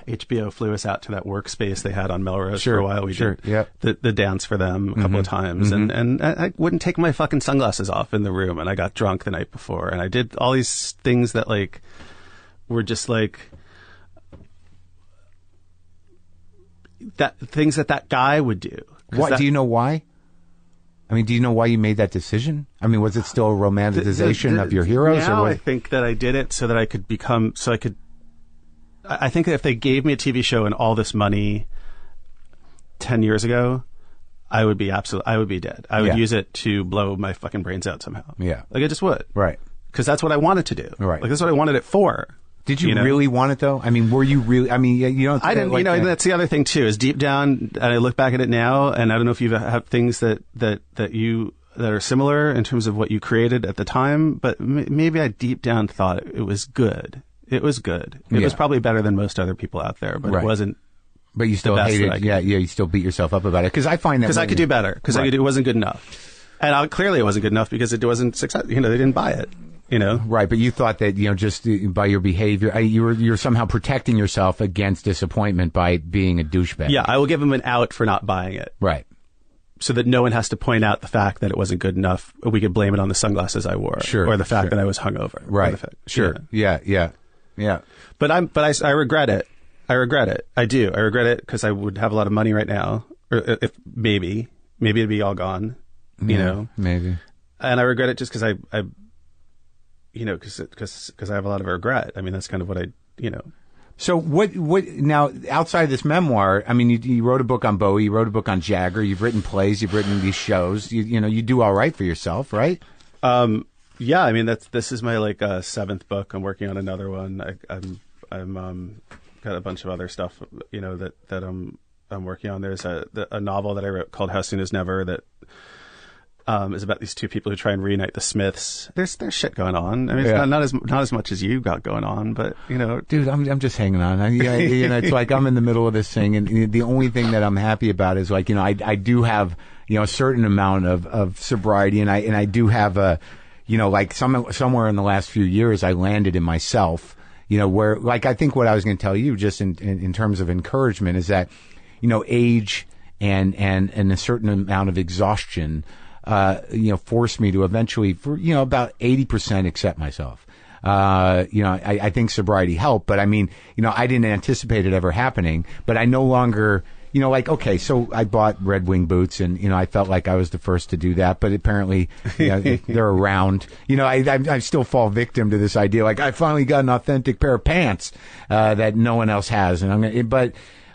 HBO flew us out to that workspace they had on Melrose for a while. We did the dance for them a couple of times, and I wouldn't take my fucking sunglasses off in the room, and I got drunk the night before, and I did all these things that like were just like things that guy would do.
What do you know why? I mean, do you know why you made that decision? I mean, was it still a romanticization of your heroes?
Now
or what?
I think that I did it so that I could I think that if they gave me a TV show and all this money 10 years ago, I would be dead. I would use it to blow my fucking brains out somehow.
Yeah.
Like I just would.
Right.
Because that's what I wanted to do.
Right.
Like that's what I wanted it for.
Did you really want it though? I mean, were you really, I didn't,
and that's the other thing too, is deep down, and I look back at it now, and I don't know if you have things that are similar in terms of what you created at the time, but maybe I deep down thought it was good. It was good. It was probably better than most other people out there, but it wasn't.
But you still hated, you still beat yourself up about it. Because I find that
because I could do better. Because it wasn't good enough, and clearly it wasn't good enough because it wasn't success. They didn't buy it.
Right? But you thought that just by your behavior, you're somehow protecting yourself against disappointment by being a douchebag.
Yeah, I will give them an out for not buying it.
Right.
So that no one has to point out the fact that it wasn't good enough. We could blame it on the sunglasses I wore, or the fact that I was hungover.
Right. Yeah. But
I regret it. I do. I regret it because I would have a lot of money right now, or if maybe it'd be all gone.
Maybe.
And I regret it just because because I have a lot of regret. I mean, that's kind of what I.
So what now, outside of this memoir, I mean, you wrote a book on Bowie, you wrote a book on Jagger, you've written plays, you've written these shows, you do all right for yourself, right?
Yeah, I mean, this is my like seventh book. I'm working on another one. I'm got a bunch of other stuff, that I'm working on. There's a novel that I wrote called How Soon Is Never that is about these two people who try and reunite the Smiths. There's shit going on. I mean, it's not as much as you got going on, but
dude, I'm just hanging on. It's like I'm in the middle of this thing, and the only thing that I'm happy about is like I do have a certain amount of sobriety, and I do have a like somewhere in the last few years I landed in myself. Where like I think what I was going to tell you just in terms of encouragement is that age and a certain amount of exhaustion. Forced me to eventually, for about 80% accept myself. I think sobriety helped, but I mean, I didn't anticipate it ever happening. But I no longer, okay, so I bought Red Wing boots, and I felt like I was the first to do that. But apparently, they're around. I still fall victim to this idea. Like I finally got an authentic pair of pants that no one else has, and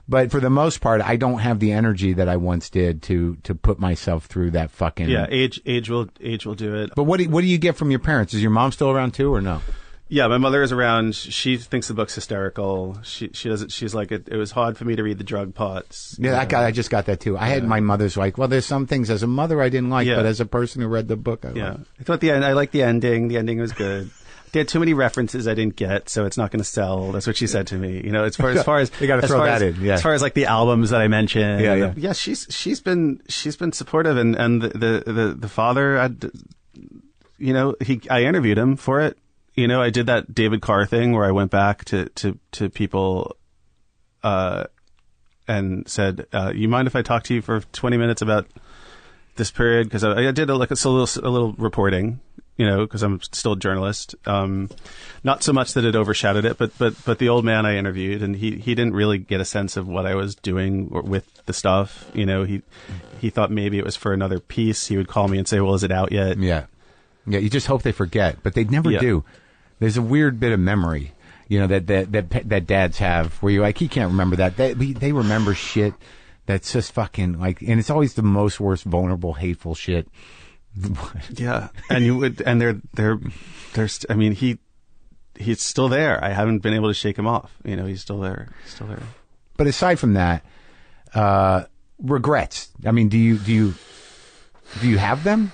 But for the most part, I don't have the energy that I once did to put myself through that fucking.
Yeah, age will do it.
But what do you get from your parents? Is your mom still around too, or no?
Yeah, my mother is around. She thinks the book's hysterical. She doesn't. She's like, it was hard for me to read the drug parts.
Yeah, I just got that too. I had my mother's like, well, there's some things as a mother I didn't like, but as a person who read the book, I liked.
I thought I liked the ending. The ending was good. They had too many references I didn't get, so it's not going to sell. That's what she said to me. As far as
you got to throw that in. Yeah.
As far as like the albums that I mentioned.
Yeah.
She's been supportive, and the father, I interviewed him for it. I did that David Carr thing where I went back to people, and said, "You mind if I talk to you for 20 minutes about this period?" Because I did a little reporting. because I'm still a journalist. Not so much that it overshadowed it, but the old man I interviewed, and he didn't really get a sense of what I was doing with the stuff. He thought maybe it was for another piece. He would call me and say, "Well, is it out yet?"
Yeah. You just hope they forget, but they never do. There's a weird bit of memory, that dads have, where you're like, he can't remember that. They remember shit that's just fucking and it's always the most worst, vulnerable, hateful shit.
Yeah, and he's still there. I haven't been able to shake him off. He's still there.
But aside from that, regrets. I mean, do you have them?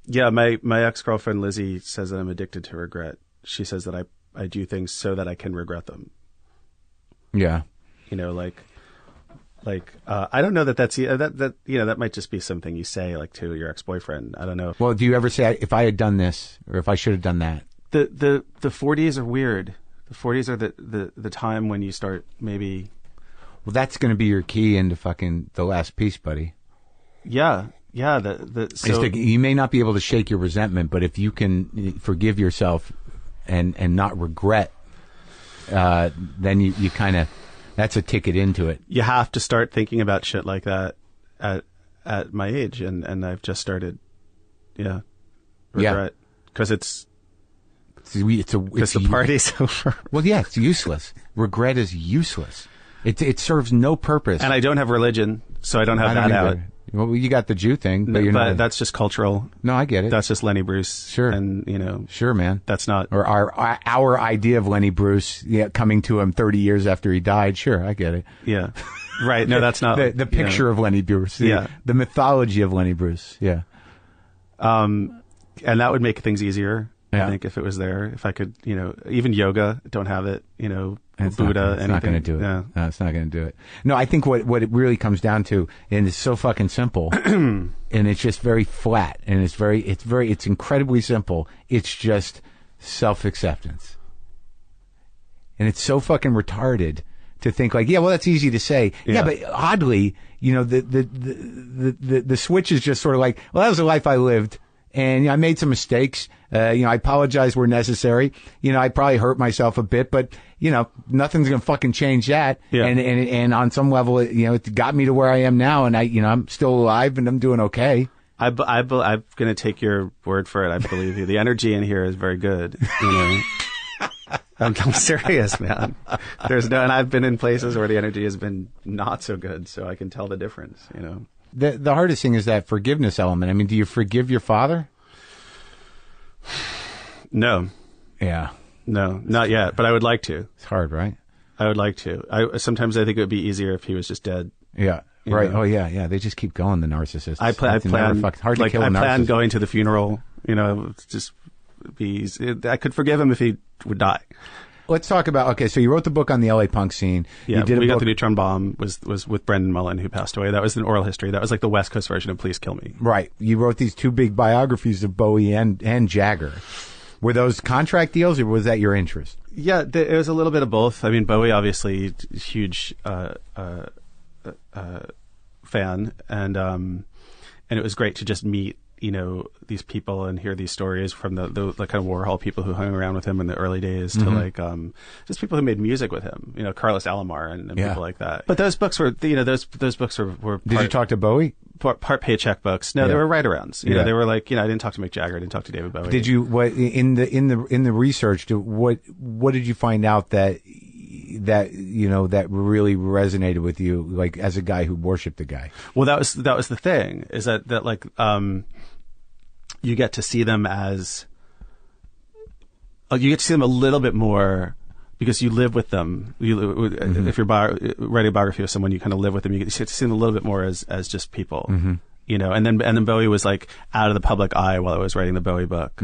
Yeah, my ex-girlfriend Lizzie says that I'm addicted to regret. She says that I do things so that I can regret them.
Yeah.
I don't know that might just be something you say to your ex-boyfriend. I don't know.
Well, do you ever say, if I had done this, or if I should have done that?
The 40s are weird. The 40s are the time when you start maybe.
Well, that's going to be your key into fucking the last piece, buddy.
Yeah. So
you may not be able to shake your resentment, but if you can forgive yourself and not regret, then you kind of, that's a ticket into it.
You have to start thinking about shit like that at my age, and I've just started, regret, because the party's over.
Well, yeah, it's useless. Regret is useless. It serves no purpose.
And I don't have religion, so I don't have that out.
Well, you got the Jew thing, but
that's just cultural.
No, I get it.
That's just Lenny Bruce.
Sure.
And,
Sure, man.
That's not.
Or our idea of Lenny Bruce coming to him 30 years after he died. Sure, I get it.
Yeah. Right. No, that's not.
the picture of Lenny Bruce. The mythology of Lenny Bruce. Yeah.
And that would make things easier.
Yeah.
I think if it was there, if I could, even yoga, don't have it, Buddha,
it's not going to do it.
Yeah.
No, it's not going to do it. No, I think what it really comes down to, and it's so fucking simple, and it's just very flat, and it's incredibly simple. It's just self-acceptance. And it's so fucking retarded to think that's easy to say. Yeah, but oddly, the switch is just sort of that was the life I lived. And I made some mistakes. I apologize where necessary. I probably hurt myself a bit, but nothing's gonna fucking change that.
Yeah.
And on some level, it got me to where I am now, and I'm still alive and I'm doing okay.
I'm gonna take your word for it. I believe you. The energy in here is very good. I'm serious, man. And I've been in places where the energy has been not so good, so I can tell the difference.
The hardest thing is that forgiveness element. I mean, do you forgive your father?
No.
Yeah.
No, not yet, but I would like to.
It's hard, right?
I would like to. Sometimes I think it would be easier if he was just dead.
Yeah. Right. Oh, yeah. They just keep going, the narcissists.
I plan going to the funeral, just be, I could forgive him if he would die.
Let's talk about, so you wrote the book on the LA punk scene.
Yeah, We Got the Neutron Bomb was with Brendan Mullen, who passed away. That was an oral history. That was like the West Coast version of Please Kill Me.
Right. You wrote these two big biographies of Bowie and Jagger. Were those contract deals, or was that your interest?
Yeah, it was a little bit of both. I mean, Bowie, obviously, huge fan, and it was great to just meet these people and hear these stories from the kind of Warhol people who hung around with him in the early days to just people who made music with him, Carlos Alomar and people like that. But those books were, those books were
Did you talk to Bowie?
Part paycheck books. No, they were write-arounds. They were I didn't talk to Mick Jagger, I didn't talk to David Bowie.
Did you, in the research, what did you find out that really resonated with you, as a guy who worshipped the guy?
Well, that was the thing, is that you get to see them as, you get to see them a little bit more because you live with them. If you're writing a biography of someone, you kind of live with them. You get to see them a little bit more as just people, and then Bowie was out of the public eye while I was writing the Bowie book,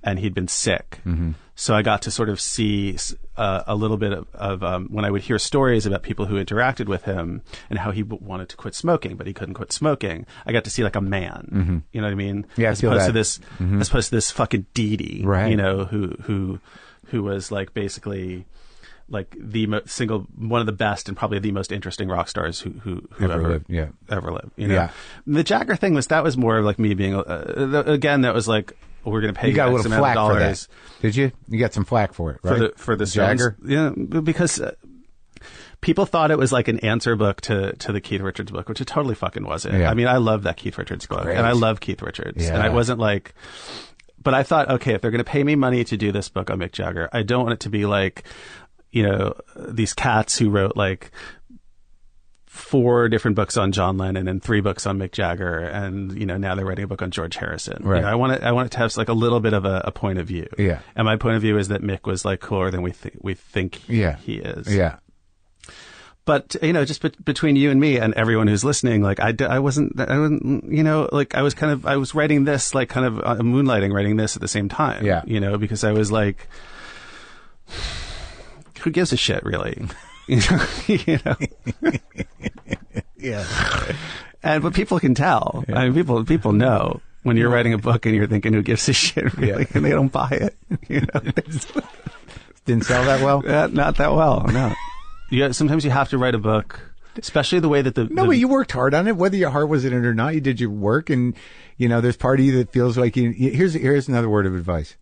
and he'd been sick. So I got to sort of see a little bit of when I would hear stories about people who interacted with him and how he wanted to quit smoking, but he couldn't quit smoking. I got to see a man, you know what I mean?
Yeah,
as opposed to this fucking deity,
right?
Who was basically like one of the best and probably the most interesting rock stars who ever lived. Yeah. Ever lived. You know? Yeah. The Jagger thing was more like me being again. That was like, we're going to pay
you got a little flack for that. Did you? You got some flack for it, right?
For the
Jagger.
Yeah, because people thought it was like an answer book to the Keith Richards book, which it totally fucking wasn't. Yeah. I mean, I love that Keith Richards book, and I love Keith Richards, and I wasn't like. But I thought, okay, if they're going to pay me money to do this book on Mick Jagger, I don't want it to be like, these cats who wrote like 4 different books on John Lennon and 3 books on Mick Jagger, and now they're writing a book on George Harrison. Right. I want it to have like a little bit of a point of view. Yeah. And my point of view is that Mick was like cooler than we think he is.
Yeah.
But just between you and me and everyone who's listening, like I wasn't, like I was writing this, like kind of moonlighting, writing this at the same time. Yeah. Because I was like, who gives a shit, really?
Yeah.
But people can tell. Yeah. I mean, people know when you're writing a book and you're thinking, who gives a shit, really? And they don't buy it.
Didn't sell that well?
Not that well, no. Sometimes you have to write a book, especially the way that
but you worked hard on it, whether your heart was in it or not. You did your work, and there's part of you that feels like here's another word of advice.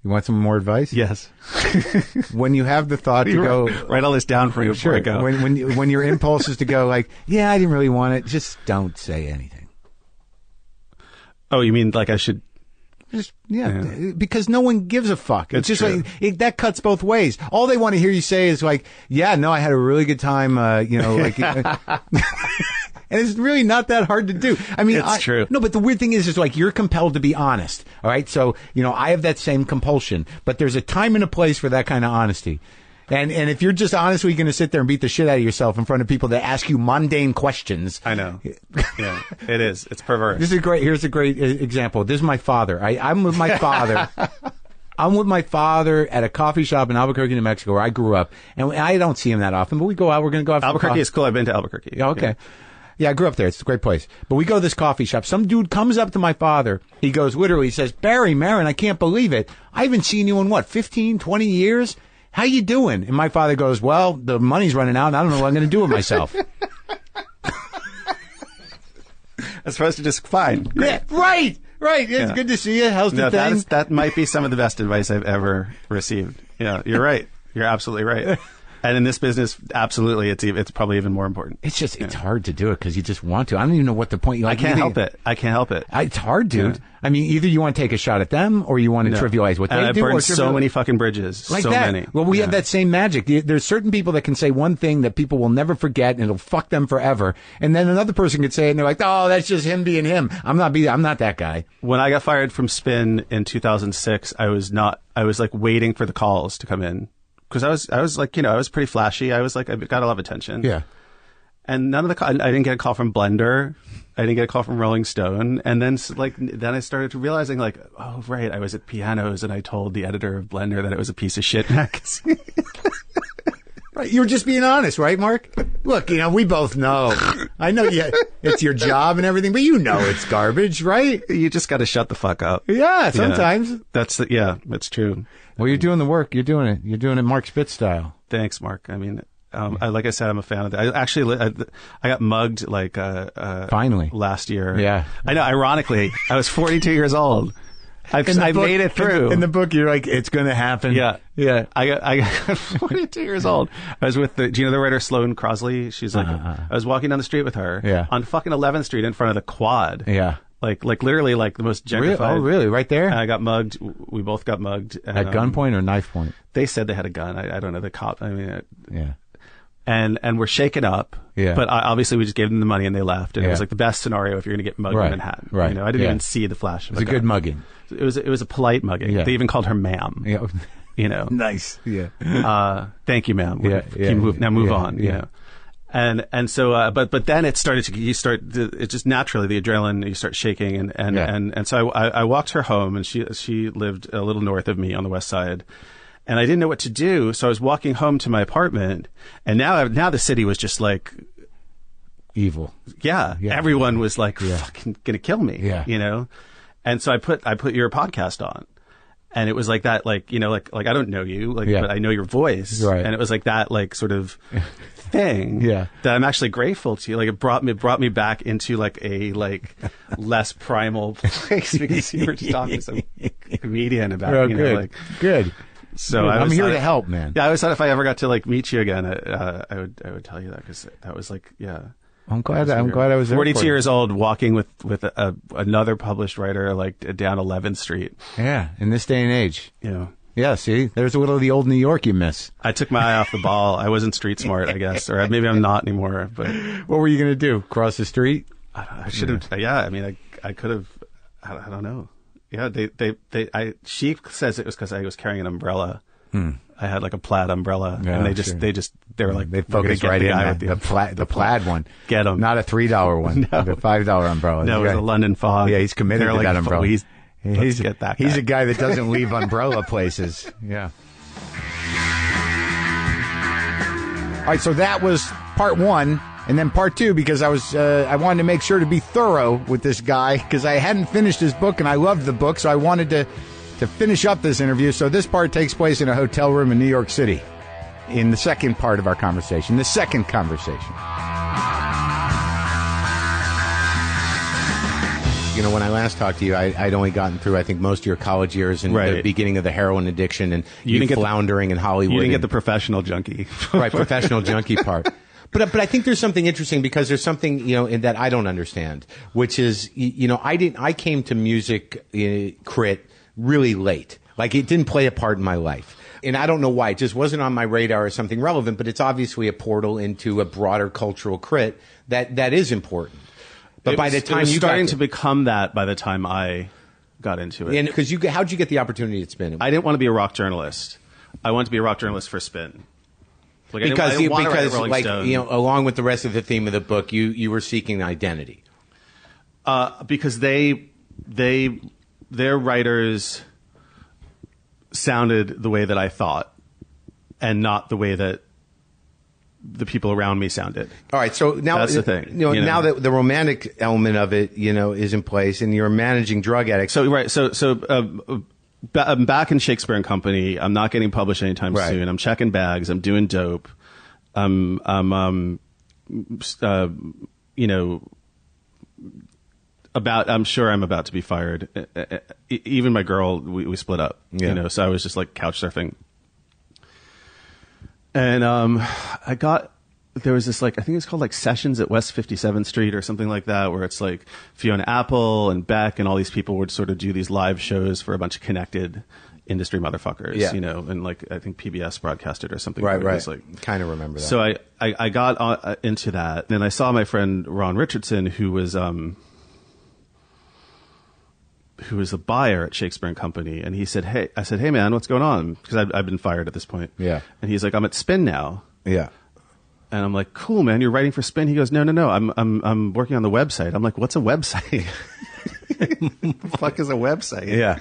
You want some more advice?
Yes.
When you have the thought to go,
write all this down for you before I go.
When your impulse is to go like, yeah, I didn't really want it, just don't say anything.
Oh, you mean like I should?
Just, because no one gives a fuck. It's just true. Like that cuts both ways. All they want to hear you say is like, yeah, no, I had a really good time, like, and it's really not that hard to do. I mean,
it's true.
No, but the weird thing is like you're compelled to be honest. All right. So, I have that same compulsion, but there's a time and a place for that kind of honesty. And if you're just honestly going to sit there and beat the shit out of yourself in front of people that ask you mundane questions.
I know. Yeah, it is. It's perverse.
Here's a great example. This is my father. I'm with my father. I'm with my father at a coffee shop in Albuquerque, New Mexico, where I grew up. And I don't see him that often, but we go out. We're going to go out for
Albuquerque is cool. I've been to Albuquerque.
Yeah, okay. Yeah, I grew up there. It's a great place. But we go to this coffee shop. Some dude comes up to my father. He goes, literally, he says, Barry, Maron, I can't believe it. I haven't seen you in 15, 20 years? How you doing? And my father goes, well, the money's running out, and I don't know what I'm going to do with myself.
That's supposed to just fine.
Yeah, right. It's good to see you. How's the thing?
That might be some of the best advice I've ever received. Yeah, you're right. You're absolutely right. And in this business, absolutely, it's probably even more important.
It's just, it's hard to do it because you just want to. I don't even know what the point.
I can't help it.
It's hard, dude. Yeah. I mean, either you want to take a shot at them or you want to trivialize what they do.
I've burned so many fucking bridges.
Like
so
that.
Many.
Well, we have that same magic. There's certain people that can say one thing that people will never forget and it'll fuck them forever. And then another person could say it and they're like, oh, that's just him being him. I'm not that guy.
When I got fired from Spin in 2006, I was like waiting for the calls to come in. Because I was like, I was pretty flashy. I was like, I got a lot of attention. Yeah. And none of I didn't get a call from Blender. I didn't get a call from Rolling Stone. And then I started realizing like, oh, right, I was at Pianos and I told the editor of Blender that it was a piece of shit magazine.
Right. You were just being honest, right, Mark? Look, we both know. I know it's your job and everything, but it's garbage, right?
You just got to shut the fuck up.
Yeah, sometimes.
Yeah. That's true.
Well, you're doing the work. You're doing it. You're doing it Marc Spitz style.
Thanks, Mark. I mean, like I said, I'm a fan of that. I got mugged
finally
last year.
Yeah.
I know. Ironically, I was 42 years old. I made it through.
In the book, you're like, it's going to happen.
Yeah. Yeah. I got 42 years old. I was with do you know the writer Sloane Crosley? She's like, I was walking down the street with her on fucking 11th Street in front of the Quad. Yeah. Like literally like the most gentrified.
Really? Oh, really? Right there?
And I got mugged. We both got mugged.
At gunpoint or knife point?
They said they had a gun. I don't know. The cop. I mean, yeah. And we're shaken up. Yeah. But obviously we just gave them the money and they left. And it was like the best scenario if you're going to get mugged in Manhattan. Right. I didn't even see the flash.
It was a good mugging.
It was a polite mugging. Yeah. They even called her ma'am. Yeah.
Nice. Yeah.
Thank you, ma'am. Now move on. Yeah. And so, but then it started it just naturally, the adrenaline, you start shaking and so I walked her home and she lived a little north of me on the west side and I didn't know what to do. So I was walking home to my apartment and now the city was just like
evil.
Yeah. Everyone was like fucking gonna kill me. Yeah. And so I put your podcast on. And it was like that, like, you know, like I don't know you, like,
Yeah.
but I know your voice.
Right.
And it was like that, like, sort of thing
Yeah.
that I'm actually grateful to. Like, it brought me back into like a, like, less primal place because you were just talking to some comedian about,
Oh,
you know,
good.
like,
Good.
so
I'm here to help, man.
Yeah. I always thought if I ever got to like meet you again, I would tell you that, because that was like, yeah.
I'm glad I was there.
42
for you.
years old, walking with another published writer, like, down 11th Street.
Yeah, in this day and age.
You know,
Yeah, see, there's a little of the old New York you miss.
I took my eye off the ball. I wasn't street smart, I guess, or maybe I'm not anymore. But
What were you going to do? Cross the street?
I should have. Yeah, I mean, I could have. I don't know. Yeah, she says it was because I was carrying an umbrella. I had like a plaid umbrella,
Yeah,
and they were like,
they
"We're gonna
focused
get
right
the
in
guy
that,
with
the plaid one.
Get him.
Not a $3 one.
No.
The $5 umbrella.
No, it was a London fog.
Yeah, he's committed
They're
to
like,
that umbrella.
Let's get that guy.
He's a guy that doesn't leave umbrella places. Yeah. All right, so that was part one, and then part two, because I wanted to make sure to be thorough with this guy, because I hadn't finished his book and I loved the book, so I wanted to finish up this interview. So this part takes place in a hotel room in New York City, in the second part of our conversation, the second conversation. You know, when I last talked to you, I'd only gotten through, I think, most of your college years and the beginning of the heroin addiction and you floundering in Hollywood.
You didn't get the professional junkie.
Right, professional junkie part. But I think there's something interesting, because there's something, you know, in that I don't understand, which is, you know, I came to music crit really late. Like, it didn't play a part in my life. And I don't know why. It just wasn't on my radar as something relevant, but it's obviously a portal into a broader cultural crit that is important. But by the time
it was
you
starting
got
to become that by the time I got into it.
And because how'd you get the opportunity at Spin?
I didn't want to be a rock journalist. I wanted to be a rock journalist for Spin. Like,
because
I didn't want to write
because
Rolling
like
Stone.
you know, along with the rest of the theme of the book, you were seeking identity.
Because their writers sounded the way that I thought, and not the way that the people around me sounded.
All right, so now
that's the thing.
You know, now that the romantic element of it, you know, is in place, and you're managing drug addicts.
So right, I'm back in Shakespeare and Company. I'm not getting published anytime soon. I'm checking bags. I'm doing dope. You know, I'm sure I'm about to be fired. Even my girl, we split up.
Yeah.
You know, so I was just like couch surfing. And there was this, like, I think it's called like Sessions at West 57th Street or something like that, where it's like Fiona Apple and Beck and all these people would sort of do these live shows for a bunch of connected industry motherfuckers, you know, and like I think PBS broadcasted or something.
Right.
Like,
kind of remember that.
So I got into that, and then I saw my friend Ron Richardson, who was a buyer at Shakespeare and Company, and he said, I said, hey man, what's going on? Because I've been fired at this point.
Yeah.
And he's like, I'm at Spin now.
Yeah.
And I'm like, cool, man, you're writing for Spin? He goes, no, I'm working on the website. I'm like, what's a website? What the fuck is a website?
Yeah.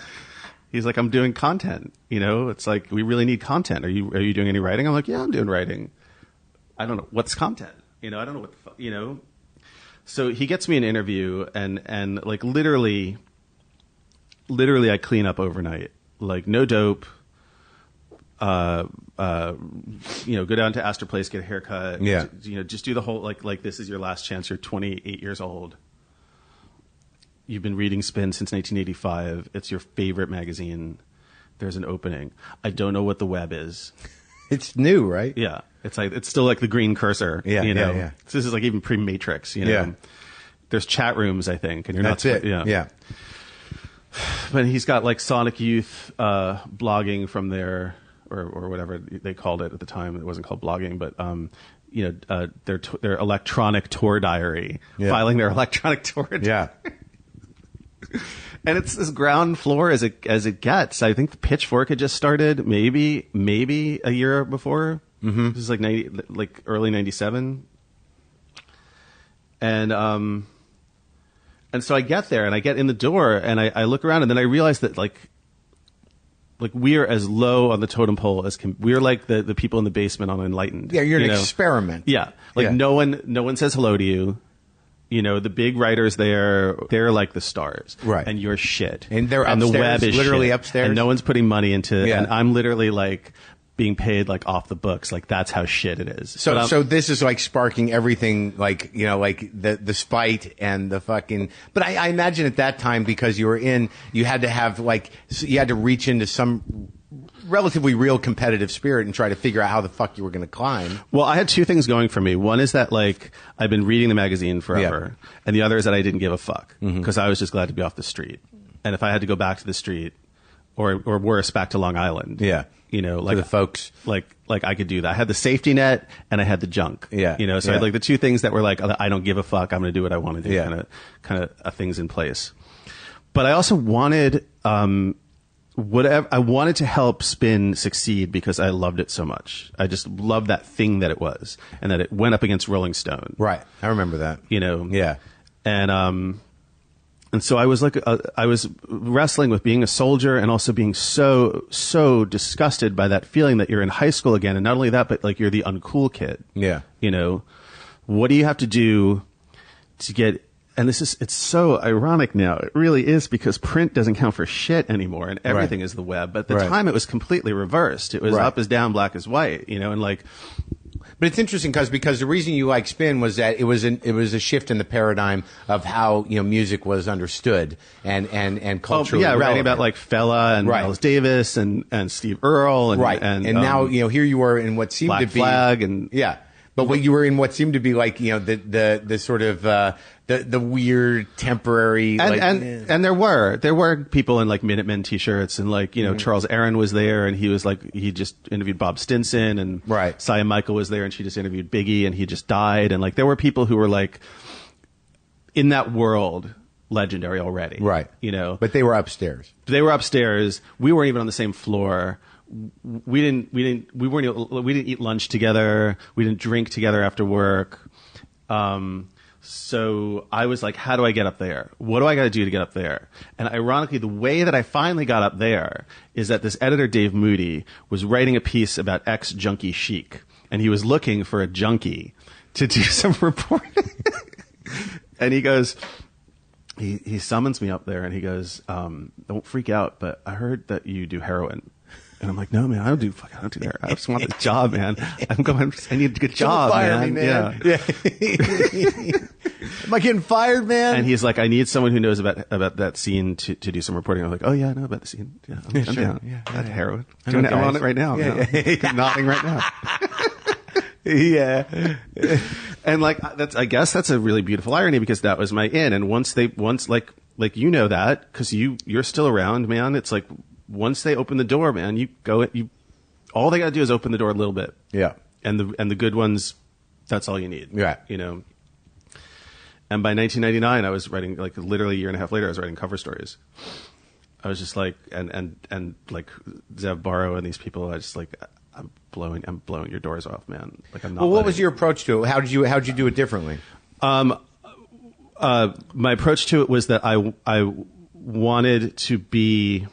He's like, I'm doing content. You know, it's like, we really need content. Are you doing any writing? I'm like, yeah, I'm doing writing. I don't know. What's content? You know, I don't know what the fuck, you know? So he gets me an interview, and like literally I clean up overnight. Like, no dope. You know, go down to Astor Place, get a haircut.
Yeah.
You know, just do the whole, like this is your last chance. You're 28 years old. You've been reading Spin since 1985. It's your favorite magazine. There's an opening. I don't know what the web is.
It's new, right?
Yeah. It's like, it's still like the green cursor.
Yeah,
you know?
yeah.
This is like even pre-Matrix, you know?
Yeah.
There's chat rooms, I think, and you're
That's
not.
it. Yeah.
But he's got like Sonic Youth blogging from there, or whatever they called it at the time. It wasn't called blogging, but you know, their electronic tour diary, filing their electronic tour diary.
Yeah.
And it's as ground floor as it gets. I think the Pitchfork had just started, maybe a year before. Mm-hmm. This is like early '97, and so I get there and I get in the door and I look around and then I realize that like we are as low on the totem pole as we're like the people in the basement on Enlightened.
Yeah, you're an
know?
experiment.
Yeah, like no one says hello to you. You know, the big writers there, they're like the stars.
Right.
And you're shit.
And they're
and
upstairs,
the web is
literally
shit.
upstairs?
And no one's putting money into
Yeah.
and I'm literally like being paid like off the books. Like that's how shit it is.
So this is like sparking everything, like, you know, like the spite and the fucking, but I imagine at that time, because you had to have like, you had to reach into some relatively real competitive spirit and try to figure out how the fuck you were going to climb.
Well, I had two things going for me. One is that like I've been reading the magazine forever, and the other is that I didn't give a fuck because I was just glad to be off the street. And if I had to go back to the street, or worse, back to Long Island, you know, like
for the folks,
like I could do that. I had the safety net and I had the junk, you know. So I had like the two things that were like I don't give a fuck. I'm going to do what I want to do, kind of things in place. But I also wanted. I wanted to help Spin succeed because I loved it so much. I just loved that thing that it was, and that it went up against Rolling Stone.
Right, I remember that.
You know,
and
so I was like, I was wrestling with being a soldier and also being so disgusted by that feeling that you're in high school again, and not only that, but like you're the uncool kid.
Yeah,
you know, what do you have to do to get? And it's so ironic now. It really is, because print doesn't count for shit anymore and everything is the web. But at the time it was completely reversed. It was up is down, black is white, you know, and like.
But it's interesting because the reason you like Spin was that it was a shift in the paradigm of how, you know, music was understood and culturally relevant.
Writing about like Fela and Miles Davis and Steve Earle and
now, you know, here you were in what seemed
Black
to be
Flag and
but what you were in what seemed to be like, you know, the sort of the weird temporary
and there were people in like Minutemen t-shirts and like, you know, Charles Aaron was there and he was like, he just interviewed Bob Stinson, and Sia Michael was there and she just interviewed Biggie and he just died, and like there were people who were like in that world legendary already, you know,
but they were upstairs.
We weren't even on the same floor. We didn't eat lunch together. We didn't drink together after work. So I was like, how do I get up there? What do I got to do to get up there? And ironically, the way that I finally got up there is that this editor, Dave Moody, was writing a piece about ex-junkie chic, and he was looking for a junkie to do some reporting. And he goes, he summons me up there and he goes, don't freak out, but I heard that you do heroin. And I'm like, no, man, I don't do that. I just want the job, man. I need a good job, man.
Yeah. Am I getting fired, man?
And he's like, I need someone who knows about that scene to do some reporting. I'm like, oh yeah, I know about the scene. Yeah, I'm down. Yeah, that's heroin. I'm on it right now. I'm nodding right now.
Yeah.
And like, I guess that's a really beautiful irony, because that was my in. And once like, you know that, cause you're still around, man. It's like, once they open the door, man, all they got to do is open the door a little bit.
Yeah.
And the good ones, that's all you need.
Yeah.
You know. And by 1999, I was writing, like literally a year and a half later, I was writing cover stories. I was just like, and like Zev Barrow and these people, I just like, I'm blowing your doors off, man. Like I'm not.
Well, what was your approach to it? How'd you do it differently?
My approach to it was that I wanted to be.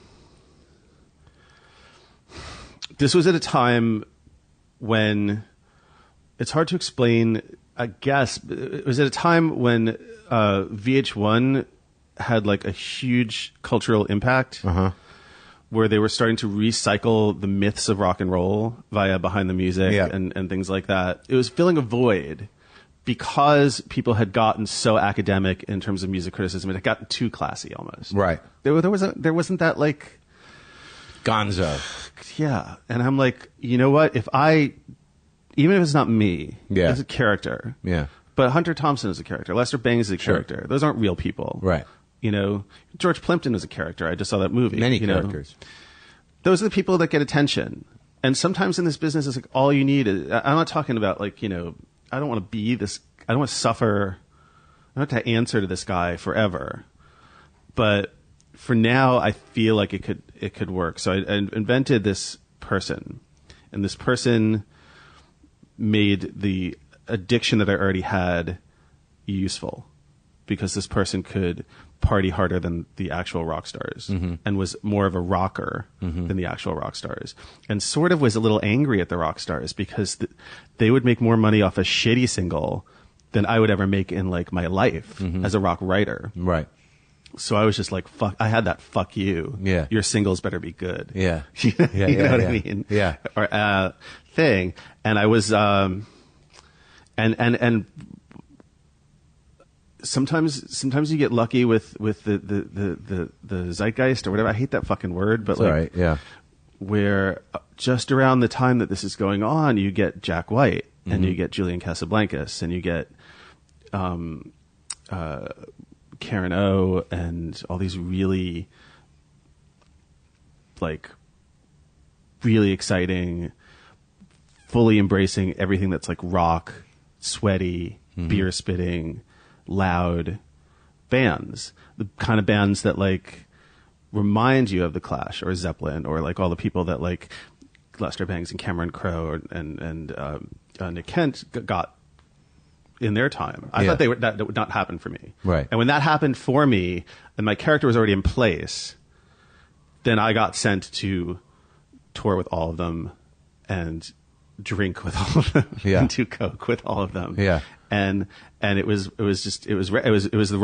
This was at a time when it's hard to explain, I guess. It was at a time when VH1 had like a huge cultural impact, where they were starting to recycle the myths of rock and roll via Behind the Music and things like that. It was filling a void because people had gotten so academic in terms of music criticism. It had gotten too classy almost.
Right.
There wasn't that like
Gonzo.
Yeah. And I'm like, you know what? Even if it's not me, it's a character.
Yeah.
But Hunter Thompson is a character. Lester Bangs is a character. Those aren't real people.
Right.
You know, George Plimpton is a character. I just saw that movie.
Many characters.
Those are the people that get attention. And sometimes in this business, it's like all you need is, I'm not talking about like, you know, I don't want to be this, I don't want to suffer, I don't have to answer to this guy forever. But for now, I feel like it could work. So I invented this person, and this person made the addiction that I already had useful, because this person could party harder than the actual rock stars and was more of a rocker than the actual rock stars, and sort of was a little angry at the rock stars because they would make more money off a shitty single than I would ever make in like my life as a rock writer.
Right.
So I was just like, fuck, I had that fuck you.
Yeah.
Your singles better be good.
Yeah.
You know what I mean?
Yeah.
Or, thing. And I was, and sometimes you get lucky with the zeitgeist or whatever. I hate that fucking word, but like,
right. Yeah.
Where just around the time that this is going on, you get Jack White and you get Julian Casablancas and you get, Karen O and all these really exciting, fully embracing everything that's like rock, sweaty, beer spitting, loud bands. The kind of bands that like remind you of the Clash or Zeppelin or like all the people that like Lester Bangs and Cameron Crowe and Nick Kent got in their time. I thought that would not happen for me.
Right.
And when that happened for me and my character was already in place, then I got sent to tour with all of them and drink with all of them and do coke with all of them.
Yeah.
And it was the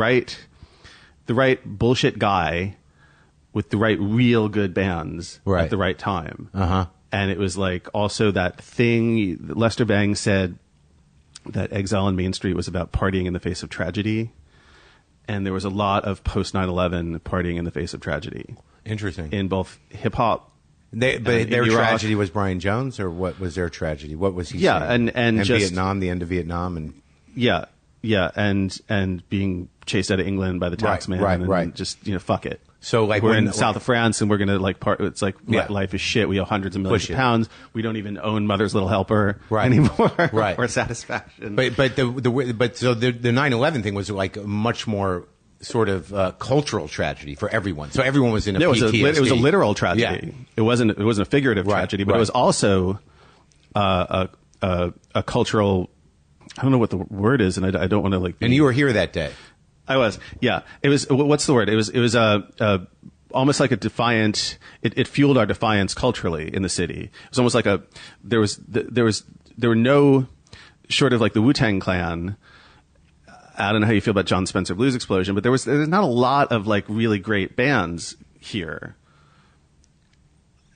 right bullshit guy with the right real good bands at the right time.
Uh-huh.
And it was like also that thing that Lester Bangs said, that Exile on Main Street was about partying in the face of tragedy. And there was a lot of post 9/11 partying in the face of tragedy.
Interesting.
In both hip hop.
But their tragedy was Brian Jones, or what was their tragedy? What was he saying?
and just
Vietnam, the end of Vietnam, and
and being chased out of England by the taxman, and just fuck it.
So like
we're in the south of France and we're going to like it's like life is shit. We owe hundreds of millions of pounds. We don't even own Mother's Little Helper anymore.
Right.
Or Satisfaction.
But so the 9/11 thing was like a much more sort of cultural tragedy for everyone. So everyone was in a PTSD.
It was a literal tragedy.
Yeah.
It wasn't a figurative tragedy, but it was also a cultural. I don't know what the word is, and I don't want to like.
And you were here that day.
I was, yeah. It was, what's the word? It was almost like a defiant, it fueled our defiance culturally in the city. It was almost like there were no, short of like the Wu-Tang Clan. I don't know how you feel about John Spencer Blues Explosion, but there's not a lot of like really great bands here.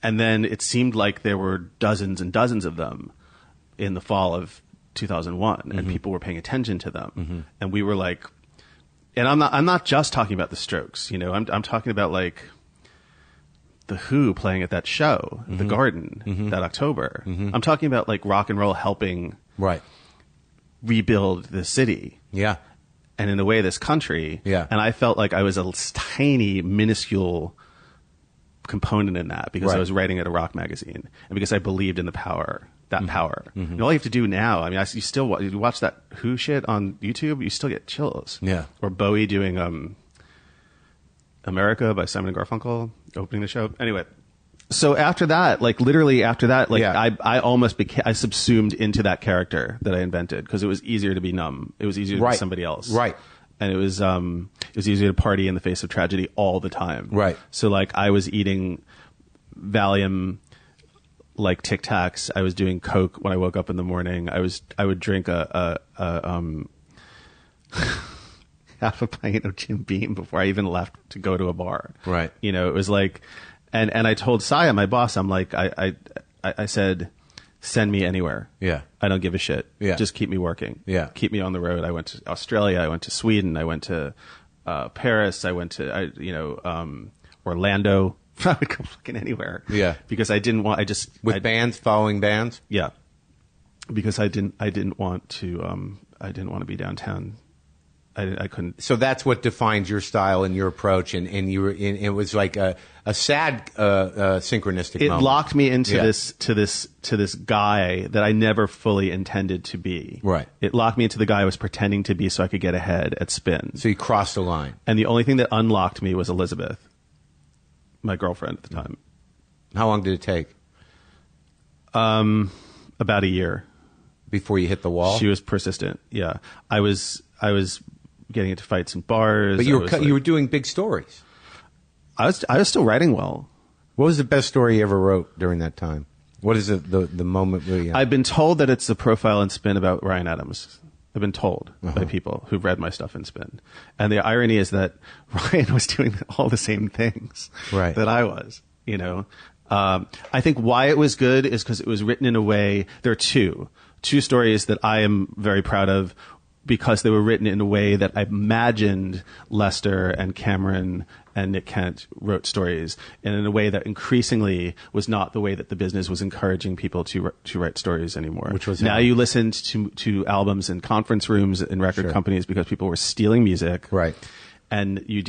And then it seemed like there were dozens and dozens of them in the fall of 2001, and people were paying attention to them. And we were like, and I'm not just talking about the Strokes, I'm talking about like the Who playing at that show, the Garden, that October. I'm talking about like rock and roll helping rebuild the city.
Yeah.
And in a way, this country.
Yeah.
And I felt like I was a tiny, minuscule component in that because I was writing at a rock magazine and because I believed in the power. That power. And all you have to do now, I mean, you watch that Who shit on YouTube, you still get chills.
Yeah.
Or Bowie doing America by Simon and Garfunkel, opening the show. Anyway, so after that, like literally after that, like I almost I subsumed into that character that I invented because it was easier to be numb. It was easier to be somebody else.
Right.
And it was easier to party in the face of tragedy all the time.
Right.
So like I was eating Valium, like Tic Tacs. I was doing coke when I woke up in the morning. I would drink a half a pint of Jim Beam before I even left to go to a bar.
Right.
It was like, and I told Saya, my boss, I'm like, I said, send me anywhere.
Yeah.
I don't give a shit.
Yeah.
Just keep me working.
Yeah.
Keep me on the road. I went to Australia. I went to Sweden. I went to Paris. I went to Orlando. I would go fucking anywhere.
Yeah.
Because I didn't want.
Bands, following bands.
Yeah. Because I didn't want to be downtown. I couldn't.
So that's what defines your style and your approach, and you were. It was like a sad synchronistic.
It
moment.
Locked me into this guy that I never fully intended to be.
Right.
It locked me into the guy I was pretending to be so I could get ahead at spin.
So you crossed the line.
And the only thing that unlocked me was Elizabeth, my girlfriend at the time.
How long did it take?
About a year.
Before you hit the wall?
She was persistent. Yeah. I was getting into fights in bars.
But you were doing big stories.
I was still writing well.
What was the best story you ever wrote during that time? What is the moment where you...
I've been told that it's the profile and spin about Ryan Adams. I've been told by people who've read my stuff in Spin. And the irony is that Ryan was doing all the same things that I was, you know. I think why it was good is because it was written in a way, there are two stories that I am very proud of because they were written in a way that I imagined Lester and Cameron and Nick Kent wrote stories, and in a way that increasingly was not the way that the business was encouraging people to write stories anymore. Which was now you listened to albums in conference rooms in record companies because people were stealing music.
Right.
And you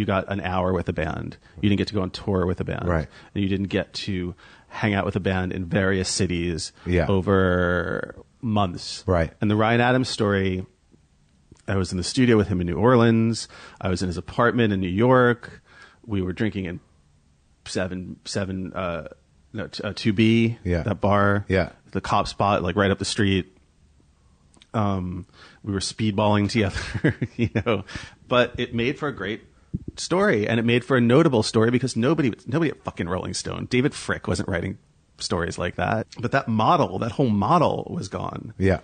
got an hour with a band. You didn't get to go on tour with a band.
Right.
And you didn't get to hang out with a band in various cities over months.
Right.
And the Ryan Adams story, I was in the studio with him in New Orleans. I was in his apartment in New York. We were drinking in 2B, that bar.
Yeah.
The cop spot, like right up the street. We were speedballing together, you know, but it made for a great story, and it made for a notable story because nobody at fucking Rolling Stone, David Frick wasn't writing stories like that. But that whole model was gone.
Yeah.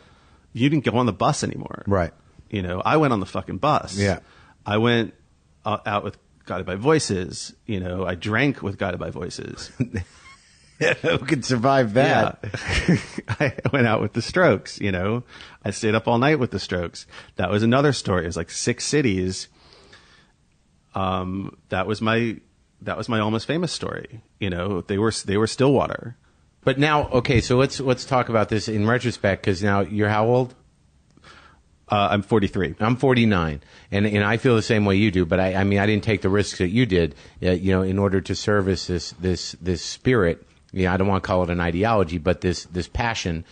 You didn't go on the bus anymore.
Right.
You know, I went on the fucking bus.
Yeah.
I went out with Guided by Voices. You know, I drank with Guided by Voices.
Who could survive that?
Yeah. I went out with the Strokes, you know. I stayed up all night with the Strokes. That was another story. It was like 6 cities. That was my Almost Famous story. You know, they were Stillwater.
But now, okay, so let's talk about this in retrospect, because now you're how old?
I'm 43.
I'm 49, and I feel the same way you do. But I mean, I didn't take the risks that you did, you know, in order to service this spirit. You know, I don't want to call it an ideology, but this passion,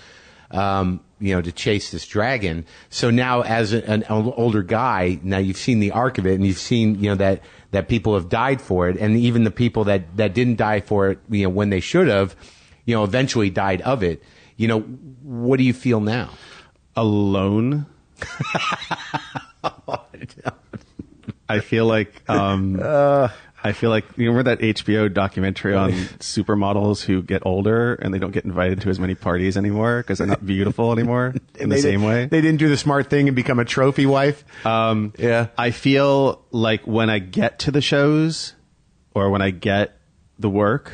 you know, to chase this dragon. So now, as an older guy, now you've seen the arc of it, and you've seen, you know, that people have died for it, and even the people that didn't die for it, you know, when they should have, you know, eventually died of it. You know, what do you feel now?
Alone. I feel like you remember that HBO documentary on supermodels who get older and they don't get invited to as many parties anymore because they're not beautiful anymore in the same way.
They didn't do the smart thing and become a trophy wife.
Yeah. I feel like when I get to the shows or when I get the work,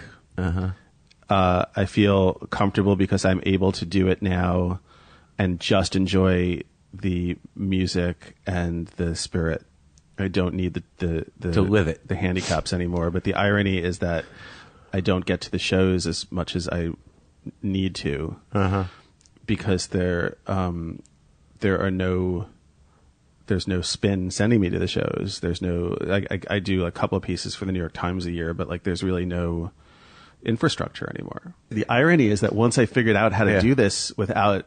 I feel comfortable because I'm able to do it now and just enjoy the music and the spirit. I don't need the
to live it,
the handicaps anymore. But the irony is that I don't get to the shows as much as I need to, because there's no spin sending me to the shows. There's no, I do a couple of pieces for the New York Times a year, but like there's really no infrastructure anymore. The irony is that once I figured out how to do this without,